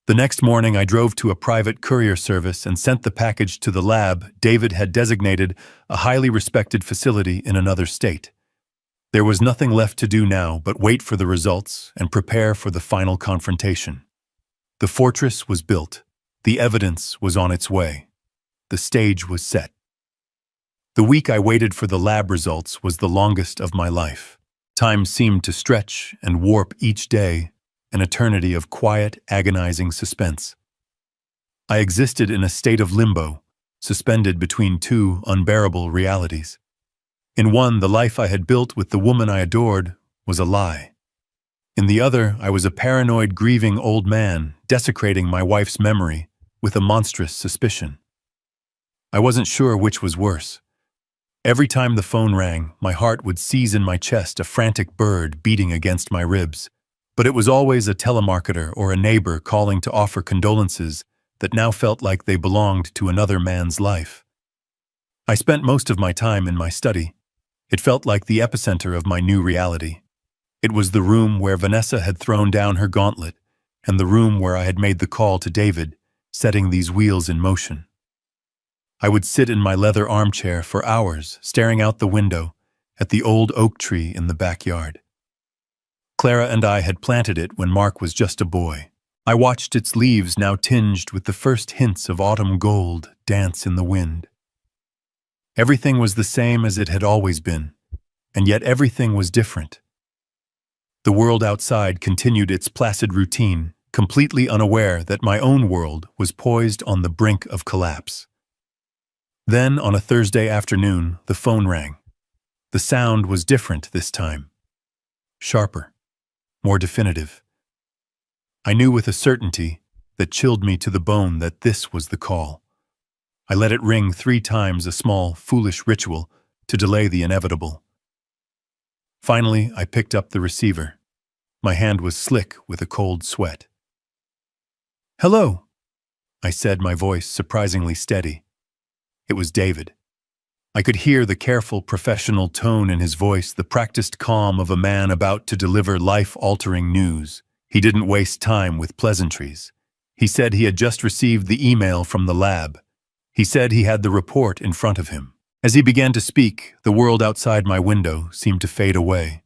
The next morning, I drove to a private courier service and sent the package to the lab David had designated a highly respected facility in another state. There was nothing left to do now but wait for the results and prepare for the final confrontation. The fortress was built. The evidence was on its way. The stage was set. The week I waited for the lab results was the longest of my life. Time seemed to stretch and warp each day, an eternity of quiet, agonizing suspense. I existed in a state of limbo, suspended between two unbearable realities. In one, the life I had built with the woman I adored was a lie. In the other, I was a paranoid, grieving old man, desecrating my wife's memory with a monstrous suspicion. I wasn't sure which was worse. Every time the phone rang, my heart would seize in my chest, a frantic bird beating against my ribs. But it was always a telemarketer or a neighbor calling to offer condolences that now felt like they belonged to another man's life. I spent most of my time in my study. It felt like the epicenter of my new reality. It was the room where Vanessa had thrown down her gauntlet, and the room where I had made the call to David, setting these wheels in motion. I would sit in my leather armchair for hours, staring out the window at the old oak tree in the backyard. Clara and I had planted it when Mark was just a boy. I watched its leaves, now tinged with the first hints of autumn gold, dance in the wind. Everything was the same as it had always been, and yet everything was different. The world outside continued its placid routine, completely unaware that my own world was poised on the brink of collapse. Then, on a Thursday afternoon, the phone rang. The sound was different this time. Sharper, more definitive. I knew with a certainty that chilled me to the bone that this was the call. I let it ring 3 times, a small, foolish ritual to delay the inevitable. Finally, I picked up the receiver. My hand was slick with a cold sweat. "Hello," I said, my voice surprisingly steady. It was David. I could hear the careful, professional tone in his voice, the practiced calm of a man about to deliver life-altering news. He didn't waste time with pleasantries. He said he had just received the email from the lab. He said he had the report in front of him. As he began to speak, the world outside my window seemed to fade away.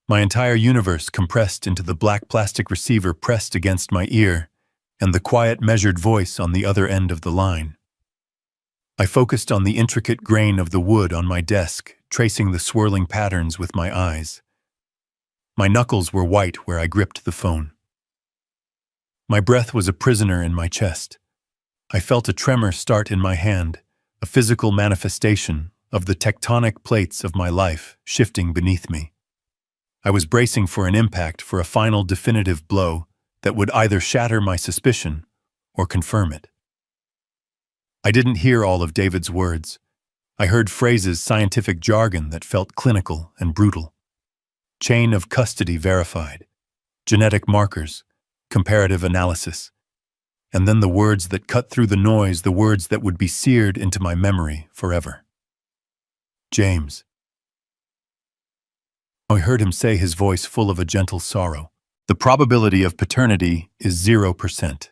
My entire universe compressed into the black plastic receiver pressed against my ear, and the quiet, measured voice on the other end of the line. I focused on the intricate grain of the wood on my desk, tracing the swirling patterns with my eyes. My knuckles were white where I gripped the phone. My breath was a prisoner in my chest. I felt a tremor start in my hand, a physical manifestation of the tectonic plates of my life shifting beneath me. I was bracing for an impact, for a final definitive blow that would either shatter my suspicion or confirm it. I didn't hear all of David's words. I heard phrases, scientific jargon that felt clinical and brutal. Chain of custody verified, genetic markers, comparative analysis. And then the words that cut through the noise, the words that would be seared into my memory forever. James. I heard him say, his voice full of a gentle sorrow. The probability of paternity is 0%.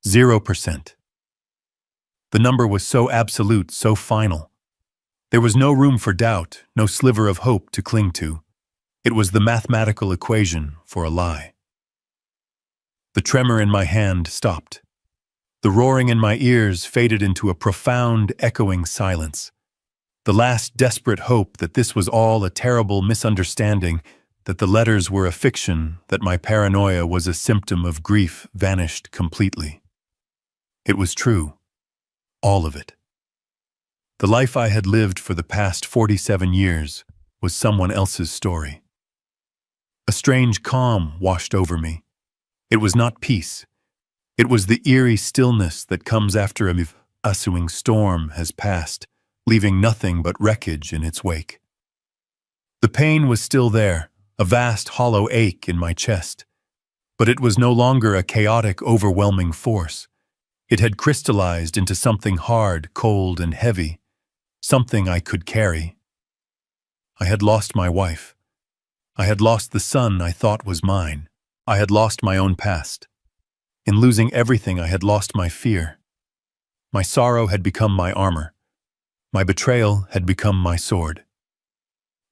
0%. The number was so absolute, so final. There was no room for doubt, no sliver of hope to cling to. It was the mathematical equation for a lie. The tremor in my hand stopped. The roaring in my ears faded into a profound, echoing silence. The last desperate hope that this was all a terrible misunderstanding, that the letters were a fiction, that my paranoia was a symptom of grief, vanished completely. It was true. All of it. The life I had lived for the past 47 years was someone else's story. A strange calm washed over me. It was not peace. It was the eerie stillness that comes after a pursuing storm has passed, leaving nothing but wreckage in its wake. The pain was still there, a vast hollow ache in my chest. But it was no longer a chaotic, overwhelming force. It had crystallized into something hard, cold, and heavy, something I could carry. I had lost my wife. I had lost the son I thought was mine. I had lost my own past. In losing everything, I had lost my fear. My sorrow had become my armor. My betrayal had become my sword.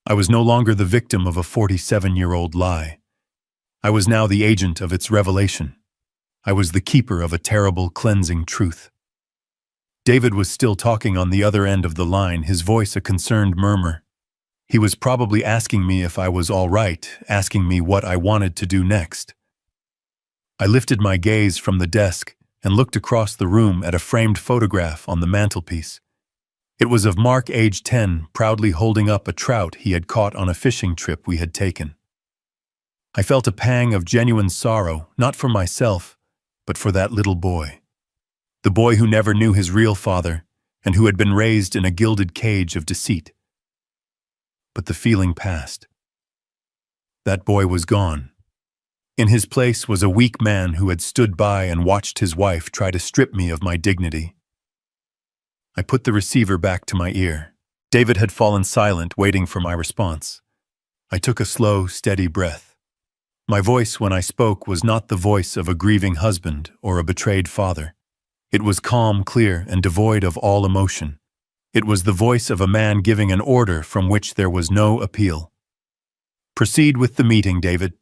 I was no longer the victim of a 47-year-old lie. I was now the agent of its revelation. I was the keeper of a terrible, cleansing truth. David was still talking on the other end of the line, his voice a concerned murmur. He was probably asking me if I was all right, asking me what I wanted to do next. I lifted my gaze from the desk and looked across the room at a framed photograph on the mantelpiece. It was of Mark, age 10, proudly holding up a trout he had caught on a fishing trip we had taken. I felt a pang of genuine sorrow, not for myself, but for that little boy. The boy who never knew his real father and who had been raised in a gilded cage of deceit. But the feeling passed. That boy was gone. In his place was a weak man who had stood by and watched his wife try to strip me of my dignity. I put the receiver back to my ear. David had fallen silent, waiting for my response. I took a slow, steady breath. My voice when I spoke was not the voice of a grieving husband or a betrayed father. It was calm, clear, and devoid of all emotion. It was the voice of a man giving an order from which there was no appeal. Proceed with the meeting, David.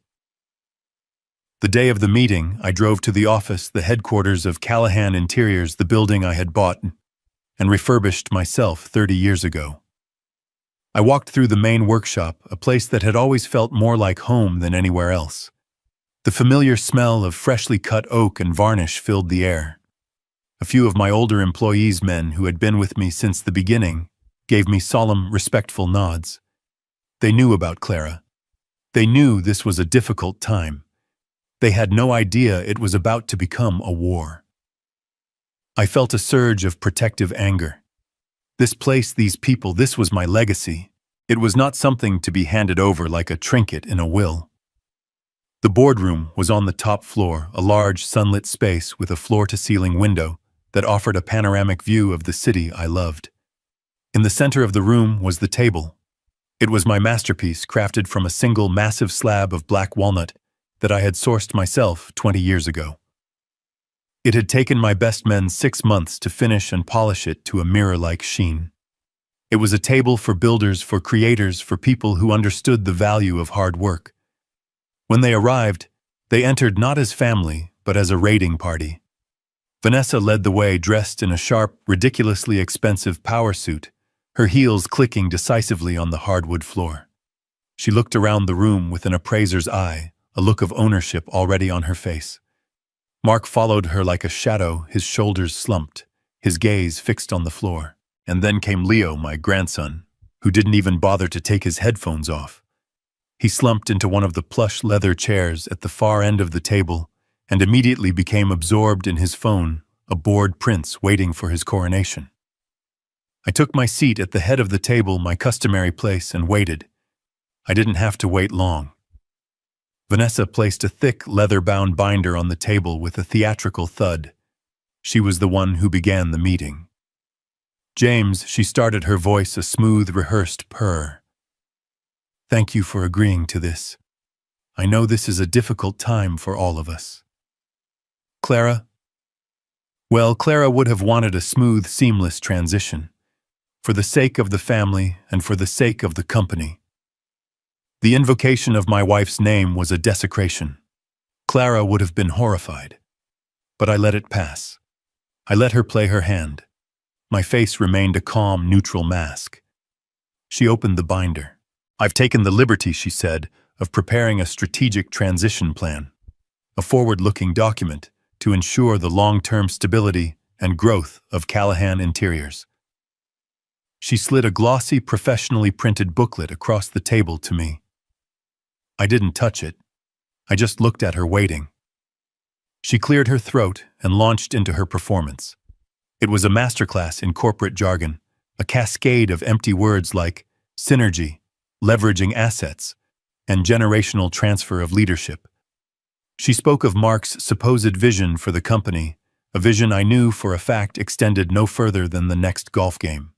The day of the meeting, I drove to the office, the headquarters of Callahan Interiors, the building I had bought and refurbished myself 30 years ago. I walked through the main workshop, a place that had always felt more like home than anywhere else. The familiar smell of freshly cut oak and varnish filled the air. A few of my older employees, men who had been with me since the beginning, gave me solemn, respectful nods. They knew about Clara. They knew this was a difficult time. They had no idea it was about to become a war. I felt a surge of protective anger. This place, these people, this was my legacy. It was not something to be handed over like a trinket in a will. The boardroom was on the top floor, a large sunlit space with a floor-to-ceiling window that offered a panoramic view of the city I loved. In the center of the room was the table. It was my masterpiece, crafted from a single massive slab of black walnut that I had sourced myself 20 years ago. It had taken my best men 6 months to finish and polish it to a mirror-like sheen. It was a table for builders, for creators, for people who understood the value of hard work. When they arrived, they entered not as family, but as a raiding party. Vanessa led the way, dressed in a sharp, ridiculously expensive power suit, her heels clicking decisively on the hardwood floor. She looked around the room with an appraiser's eye, a look of ownership already on her face. Mark followed her like a shadow, his shoulders slumped, his gaze fixed on the floor. And then came Leo, my grandson, who didn't even bother to take his headphones off. He slumped into one of the plush leather chairs at the far end of the table and immediately became absorbed in his phone, a bored prince waiting for his coronation. I took my seat at the head of the table, my customary place, and waited. I didn't have to wait long. Vanessa placed a thick, leather-bound binder on the table with a theatrical thud. She was the one who began the meeting. "James," she started, her voice a smooth, rehearsed purr. "Thank you for agreeing to this. I know this is a difficult time for all of us." "Clara?" Well, Clara would have wanted a smooth, seamless transition, for the sake of the family and for the sake of the company. The invocation of my wife's name was a desecration. Clara would have been horrified. But I let it pass. I let her play her hand. My face remained a calm, neutral mask. She opened the binder. "I've taken the liberty," she said, "of preparing a strategic transition plan, a forward-looking document to ensure the long-term stability and growth of Callahan Interiors." She slid a glossy, professionally printed booklet across the table to me. I didn't touch it. I just looked at her, waiting. She cleared her throat and launched into her performance. It was a masterclass in corporate jargon, a cascade of empty words like synergy, leveraging assets, and generational transfer of leadership. She spoke of Mark's supposed vision for the company, a vision I knew for a fact extended no further than the next golf game.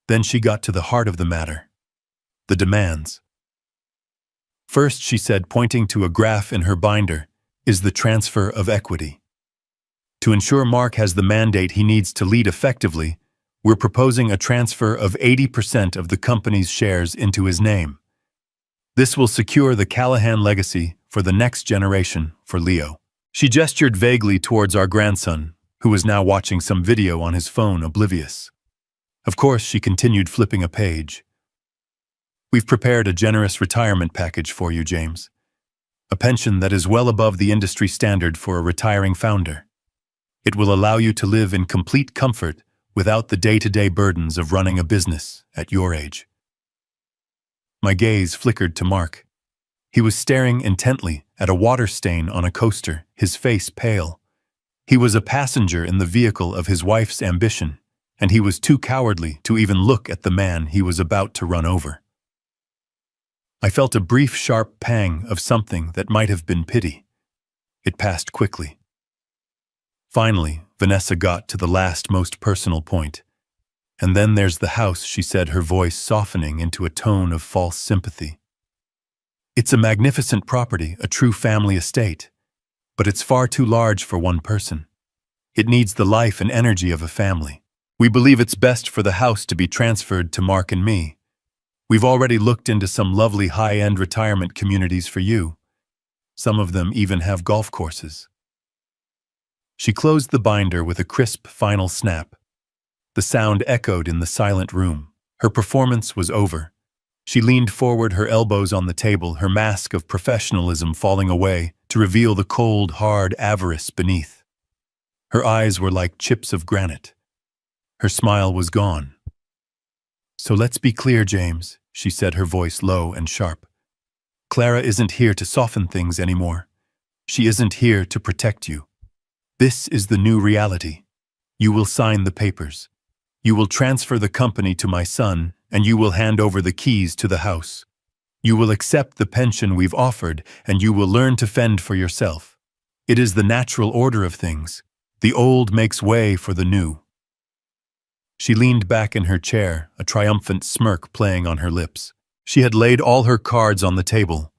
Then she got to the heart of the matter: the demands. "First," she said, pointing to a graph in her binder, "is the transfer of equity. To ensure Mark has the mandate he needs to lead effectively, we're proposing a transfer of 80% of the company's shares into his name. This will secure the Callahan legacy for the next generation for Leo." She gestured vaguely towards our grandson, who was now watching some video on his phone, oblivious. Of course, she continued, flipping a page. "We've prepared a generous retirement package for you, James. A pension that is well above the industry standard for a retiring founder. It will allow you to live in complete comfort without the day-to-day burdens of running a business at your age." My gaze flickered to Mark. He was staring intently at a water stain on a coaster, his face pale. He was a passenger in the vehicle of his wife's ambition, and he was too cowardly to even look at the man he was about to run over. I felt a brief, sharp pang of something that might have been pity. It passed quickly. Finally, Vanessa got to the last, most personal point. "And then there's the house," she said, her voice softening into a tone of false sympathy. "It's a magnificent property, a true family estate. But it's far too large for one person. It needs the life and energy of a family. We believe it's best for the house to be transferred to Mark and me. We've already looked into some lovely high-end retirement communities for you. Some of them even have golf courses." She closed the binder with a crisp final snap. The sound echoed in the silent room. Her performance was over. She leaned forward, her elbows on the table, her mask of professionalism falling away to reveal the cold, hard avarice beneath. Her eyes were like chips of granite. Her smile was gone. "So let's be clear, James," she said, her voice low and sharp. "Clara isn't here to soften things anymore. She isn't here to protect you. This is the new reality. You will sign the papers. You will transfer the company to my son, and you will hand over the keys to the house. You will accept the pension we've offered, and you will learn to fend for yourself. It is the natural order of things. The old makes way for the new." She leaned back in her chair, a triumphant smirk playing on her lips. She had laid all her cards on the table.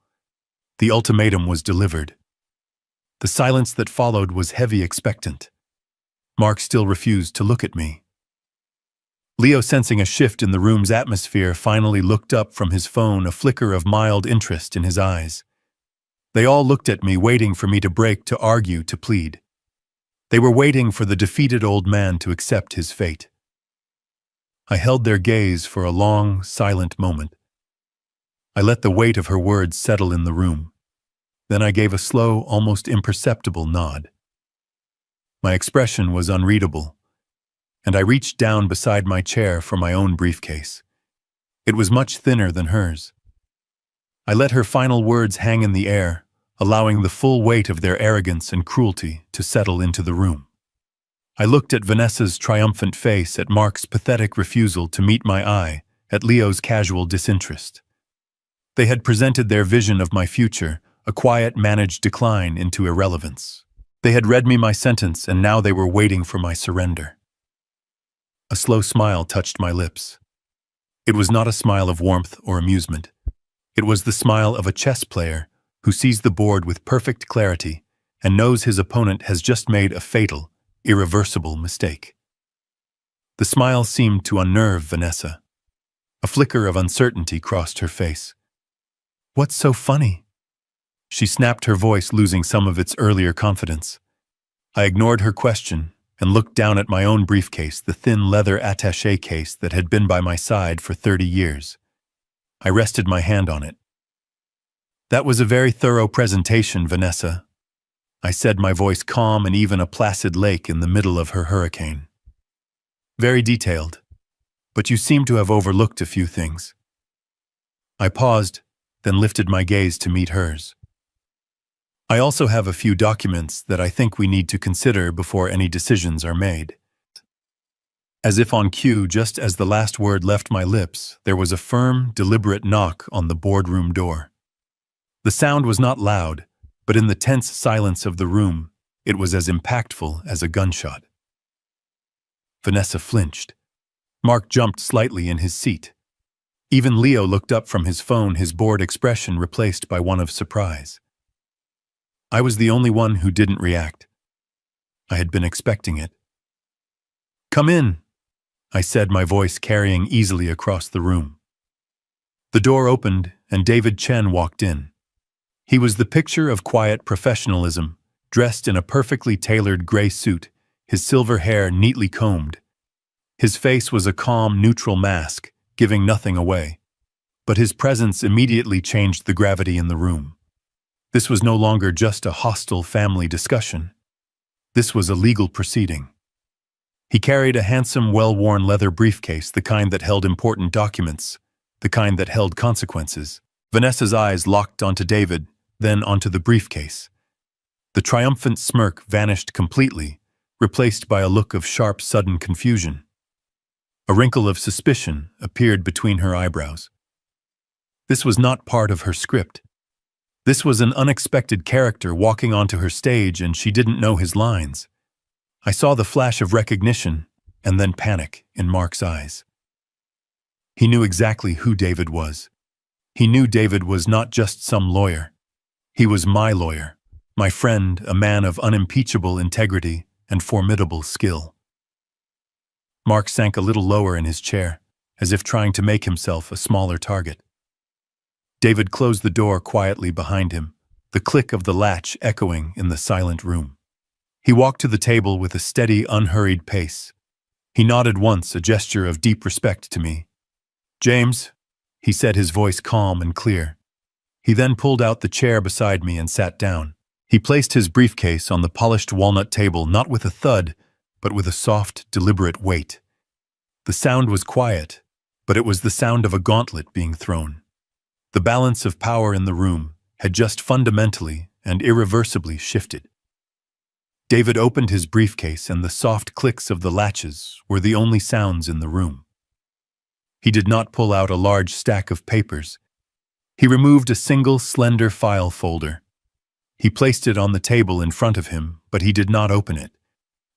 The ultimatum was delivered. The silence that followed was heavy, expectant. Mark still refused to look at me. Leo, sensing a shift in the room's atmosphere, finally looked up from his phone, a flicker of mild interest in his eyes. They all looked at me, waiting for me to break, to argue, to plead. They were waiting for the defeated old man to accept his fate. I held their gaze for a long, silent moment. I let the weight of her words settle in the room. Then I gave a slow, almost imperceptible nod. My expression was unreadable, and I reached down beside my chair for my own briefcase. It was much thinner than hers. I let her final words hang in the air, allowing the full weight of their arrogance and cruelty to settle into the room. I looked at Vanessa's triumphant face, at Mark's pathetic refusal to meet my eye, at Leo's casual disinterest. They had presented their vision of my future, a quiet, managed decline into irrelevance. They had read me my sentence, and now they were waiting for my surrender. A slow smile touched my lips. It was not a smile of warmth or amusement. It was the smile of a chess player who sees the board with perfect clarity and knows his opponent has just made a fatal, irreversible mistake. The smile seemed to unnerve Vanessa. A flicker of uncertainty crossed her face. "What's so funny?" She snapped, her voice losing some of its earlier confidence. I ignored her question and looked down at my own briefcase, the thin leather attaché case that had been by my side for 30 years. I rested my hand on it. "That was a very thorough presentation, Vanessa," I said, my voice calm and even a placid lake in the middle of her hurricane. "Very detailed, but you seem to have overlooked a few things." I paused, then lifted my gaze to meet hers. "I also have a few documents that I think we need to consider before any decisions are made." As if on cue, just as the last word left my lips, there was a firm, deliberate knock on the boardroom door. The sound was not loud, but in the tense silence of the room, it was as impactful as a gunshot. Vanessa flinched. Mark jumped slightly in his seat. Even Leo looked up from his phone, his bored expression replaced by one of surprise. I was the only one who didn't react. I had been expecting it. "Come in," I said, my voice carrying easily across the room. The door opened, and David Chen walked in. He was the picture of quiet professionalism, dressed in a perfectly tailored gray suit, his silver hair neatly combed. His face was a calm, neutral mask, giving nothing away. But his presence immediately changed the gravity in the room. This was no longer just a hostile family discussion. This was a legal proceeding. He carried a handsome, well-worn leather briefcase, the kind that held important documents, the kind that held consequences. Vanessa's eyes locked onto David, then onto the briefcase. The triumphant smirk vanished completely, replaced by a look of sharp, sudden confusion. A wrinkle of suspicion appeared between her eyebrows. This was not part of her script. This was an unexpected character walking onto her stage, and she didn't know his lines. I saw the flash of recognition and then panic in Mark's eyes. He knew exactly who David was. He knew David was not just some lawyer. He was my lawyer, my friend, a man of unimpeachable integrity and formidable skill. Mark sank a little lower in his chair, as if trying to make himself a smaller target. David closed the door quietly behind him, the click of the latch echoing in the silent room. He walked to the table with a steady, unhurried pace. He nodded once, a gesture of deep respect to me. "James," he said, his voice calm and clear. He then pulled out the chair beside me and sat down. He placed his briefcase on the polished walnut table, not with a thud, but with a soft, deliberate weight. The sound was quiet, but it was the sound of a gauntlet being thrown. The balance of power in the room had just fundamentally and irreversibly shifted. David opened his briefcase, and the soft clicks of the latches were the only sounds in the room. He did not pull out a large stack of papers. He removed a single, slender file folder. He placed it on the table in front of him, but he did not open it.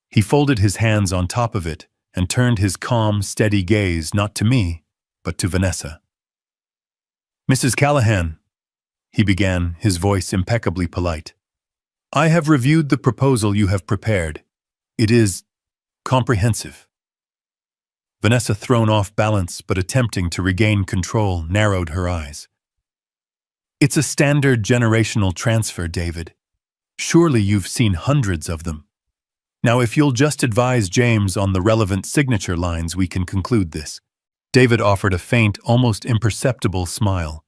He folded his hands on top of it and turned his calm, steady gaze not to me, but to Vanessa. "Mrs. Callahan," he began, his voice impeccably polite, "I have reviewed the proposal you have prepared. It is comprehensive." Vanessa, thrown off balance but attempting to regain control, narrowed her eyes. "It's a standard generational transfer, David. Surely you've seen hundreds of them. Now, if you'll just advise James on the relevant signature lines, we can conclude this." David offered a faint, almost imperceptible smile.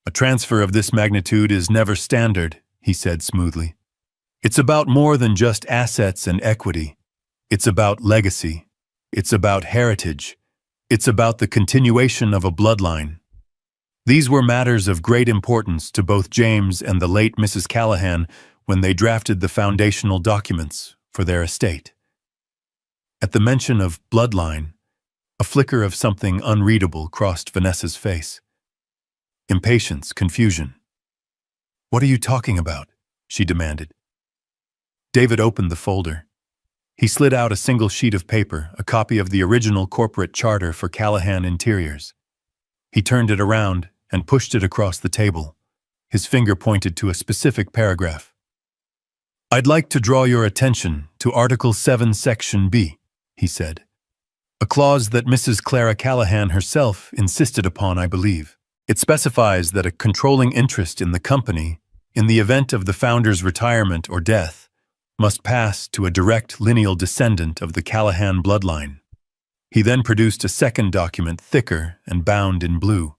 "A transfer of this magnitude is never standard," he said smoothly. "It's about more than just assets and equity. It's about legacy. It's about heritage. It's about the continuation of a bloodline. These were matters of great importance to both James and the late Mrs. Callahan when they drafted the foundational documents for their estate." At the mention of bloodline, a flicker of something unreadable crossed Vanessa's face. Impatience, confusion. "What are you talking about?" she demanded. David opened the folder. He slid out a single sheet of paper, a copy of the original corporate charter for Callahan Interiors. He turned it around and pushed it across the table. His finger pointed to a specific paragraph. "I'd like to draw your attention to Article 7, Section B," he said. "A clause that Mrs. Clara Callahan herself insisted upon, I believe. It specifies that a controlling interest in the company, in the event of the founder's retirement or death, must pass to a direct lineal descendant of the Callahan bloodline." He then produced a second document, thicker and bound in blue.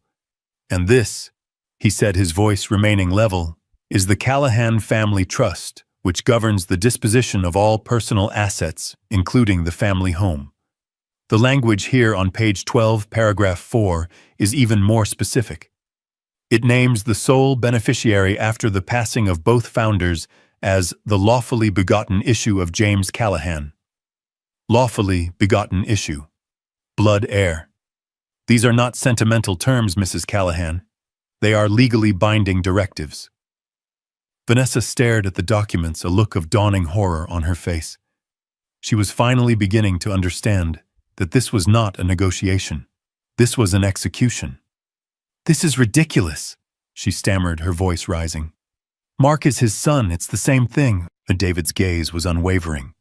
"And this," he said, his voice remaining level, "is the Callahan Family Trust, which governs the disposition of all personal assets, including the family home." The language here on page 12, paragraph 4, is even more specific. It names the sole beneficiary after the passing of both founders as the lawfully begotten issue of James Callahan. Lawfully begotten issue. Blood heir. These are not sentimental terms, Mrs. Callahan. They are legally binding directives. Vanessa stared at the documents, a look of dawning horror on her face. She was finally beginning to understand that this was not a negotiation. This was an execution. "This is ridiculous," she stammered, her voice rising. "Mark is his son, it's the same thing." David's gaze was unwavering.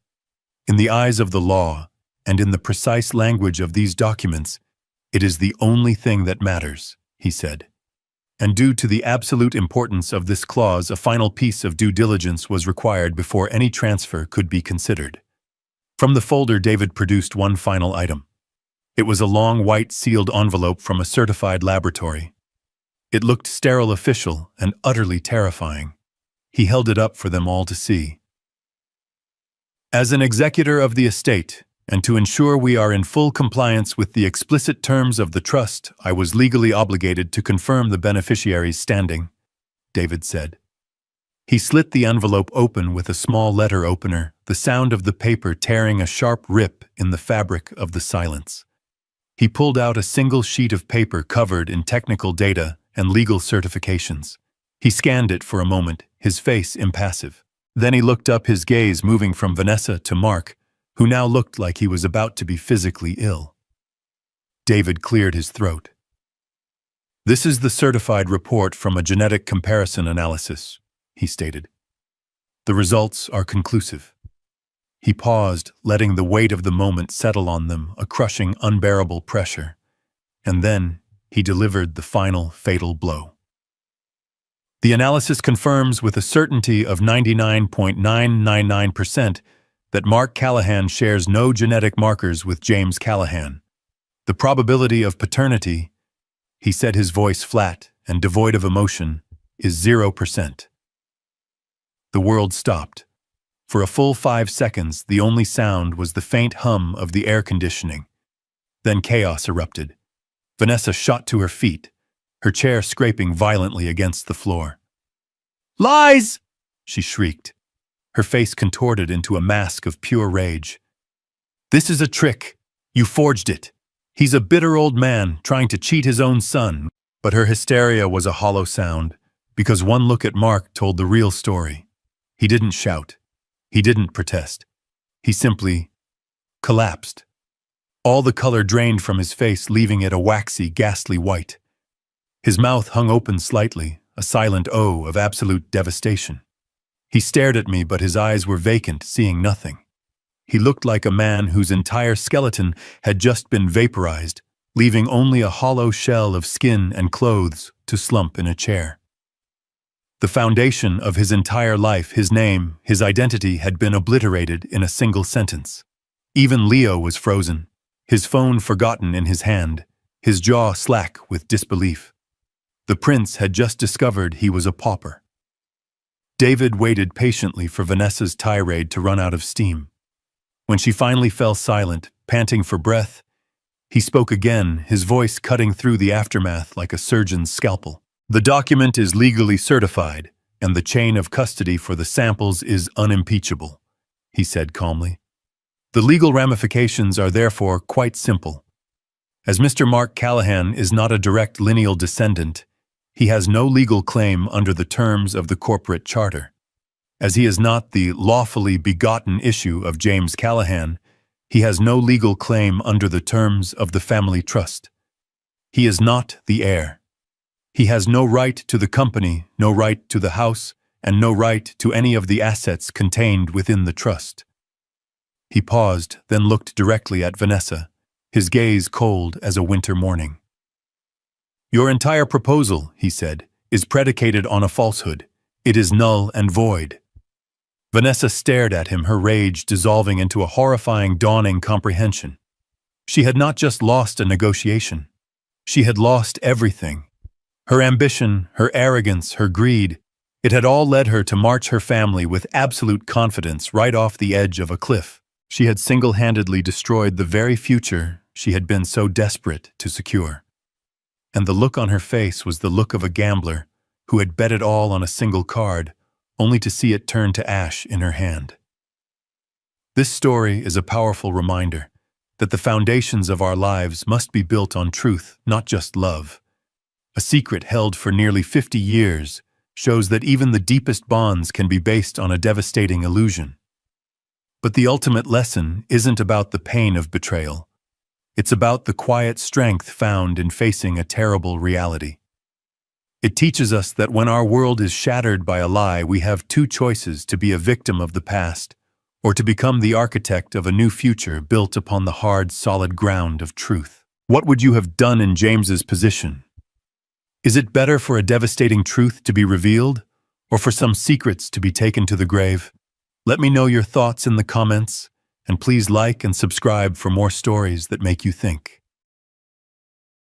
"In the eyes of the law, and in the precise language of these documents, it is the only thing that matters," he said. And due to the absolute importance of this clause, a final piece of due diligence was required before any transfer could be considered. From the folder, David produced one final item. It was a long white sealed envelope from a certified laboratory. It looked sterile, official, and utterly terrifying. He held it up for them all to see. "As an executor of the estate, and to ensure we are in full compliance with the explicit terms of the trust, I was legally obligated to confirm the beneficiary's standing," David said. He slit the envelope open with a small letter opener, the sound of the paper tearing a sharp rip in the fabric of the silence. He pulled out a single sheet of paper covered in technical data and legal certifications. He scanned it for a moment, his face impassive. Then he looked up, his gaze moving from Vanessa to Mark, who now looked like he was about to be physically ill. David cleared his throat. "This is the certified report from a genetic comparison analysis," he stated. "The results are conclusive." He paused, letting the weight of the moment settle on them, a crushing, unbearable pressure. And then he delivered the final, fatal blow. "The analysis confirms with a certainty of 99.999% that Mark Callahan shares no genetic markers with James Callahan. The probability of paternity," he said, his voice flat and devoid of emotion, "is 0%. The world stopped. For a full 5 seconds, the only sound was the faint hum of the air conditioning. Then chaos erupted. Vanessa shot to her feet, her chair scraping violently against the floor. "Lies!" she shrieked, her face contorted into a mask of pure rage. "This is a trick. You forged it. He's a bitter old man trying to cheat his own son." But her hysteria was a hollow sound, because one look at Mark told the real story. He didn't shout. He didn't protest. He simply collapsed. All the color drained from his face, leaving it a waxy, ghastly white. His mouth hung open slightly, a silent O of absolute devastation. He stared at me, but his eyes were vacant, seeing nothing. He looked like a man whose entire skeleton had just been vaporized, leaving only a hollow shell of skin and clothes to slump in a chair. The foundation of his entire life, his name, his identity, had been obliterated in a single sentence. Even Leo was frozen, his phone forgotten in his hand, his jaw slack with disbelief. The prince had just discovered he was a pauper. David waited patiently for Vanessa's tirade to run out of steam. When she finally fell silent, panting for breath, he spoke again, his voice cutting through the aftermath like a surgeon's scalpel. "The document is legally certified, and the chain of custody for the samples is unimpeachable," he said calmly. The legal ramifications are therefore quite simple. As Mr. Mark Callahan is not a direct lineal descendant, he has no legal claim under the terms of the corporate charter. As he is not the lawfully begotten issue of James Callahan, he has no legal claim under the terms of the family trust. He is not the heir. He has no right to the company, no right to the house, and no right to any of the assets contained within the trust. He paused, then looked directly at Vanessa, his gaze cold as a winter morning. "Your entire proposal," he said, "is predicated on a falsehood. It is null and void." Vanessa stared at him, her rage dissolving into a horrifying, dawning comprehension. She had not just lost a negotiation. She had lost everything. Her ambition, her arrogance, her greed, it had all led her to march her family with absolute confidence right off the edge of a cliff. She had single-handedly destroyed the very future she had been so desperate to secure. And the look on her face was the look of a gambler who had bet it all on a single card, only to see it turn to ash in her hand. This story is a powerful reminder that the foundations of our lives must be built on truth, not just love. A secret held for nearly 50 years shows that even the deepest bonds can be based on a devastating illusion. But the ultimate lesson isn't about the pain of betrayal. It's about the quiet strength found in facing a terrible reality. It teaches us that when our world is shattered by a lie, we have two choices: to be a victim of the past, or to become the architect of a new future built upon the hard, solid ground of truth. What would you have done in James's position? Is it better for a devastating truth to be revealed, or for some secrets to be taken to the grave? Let me know your thoughts in the comments, and please like and subscribe for more stories that make you think.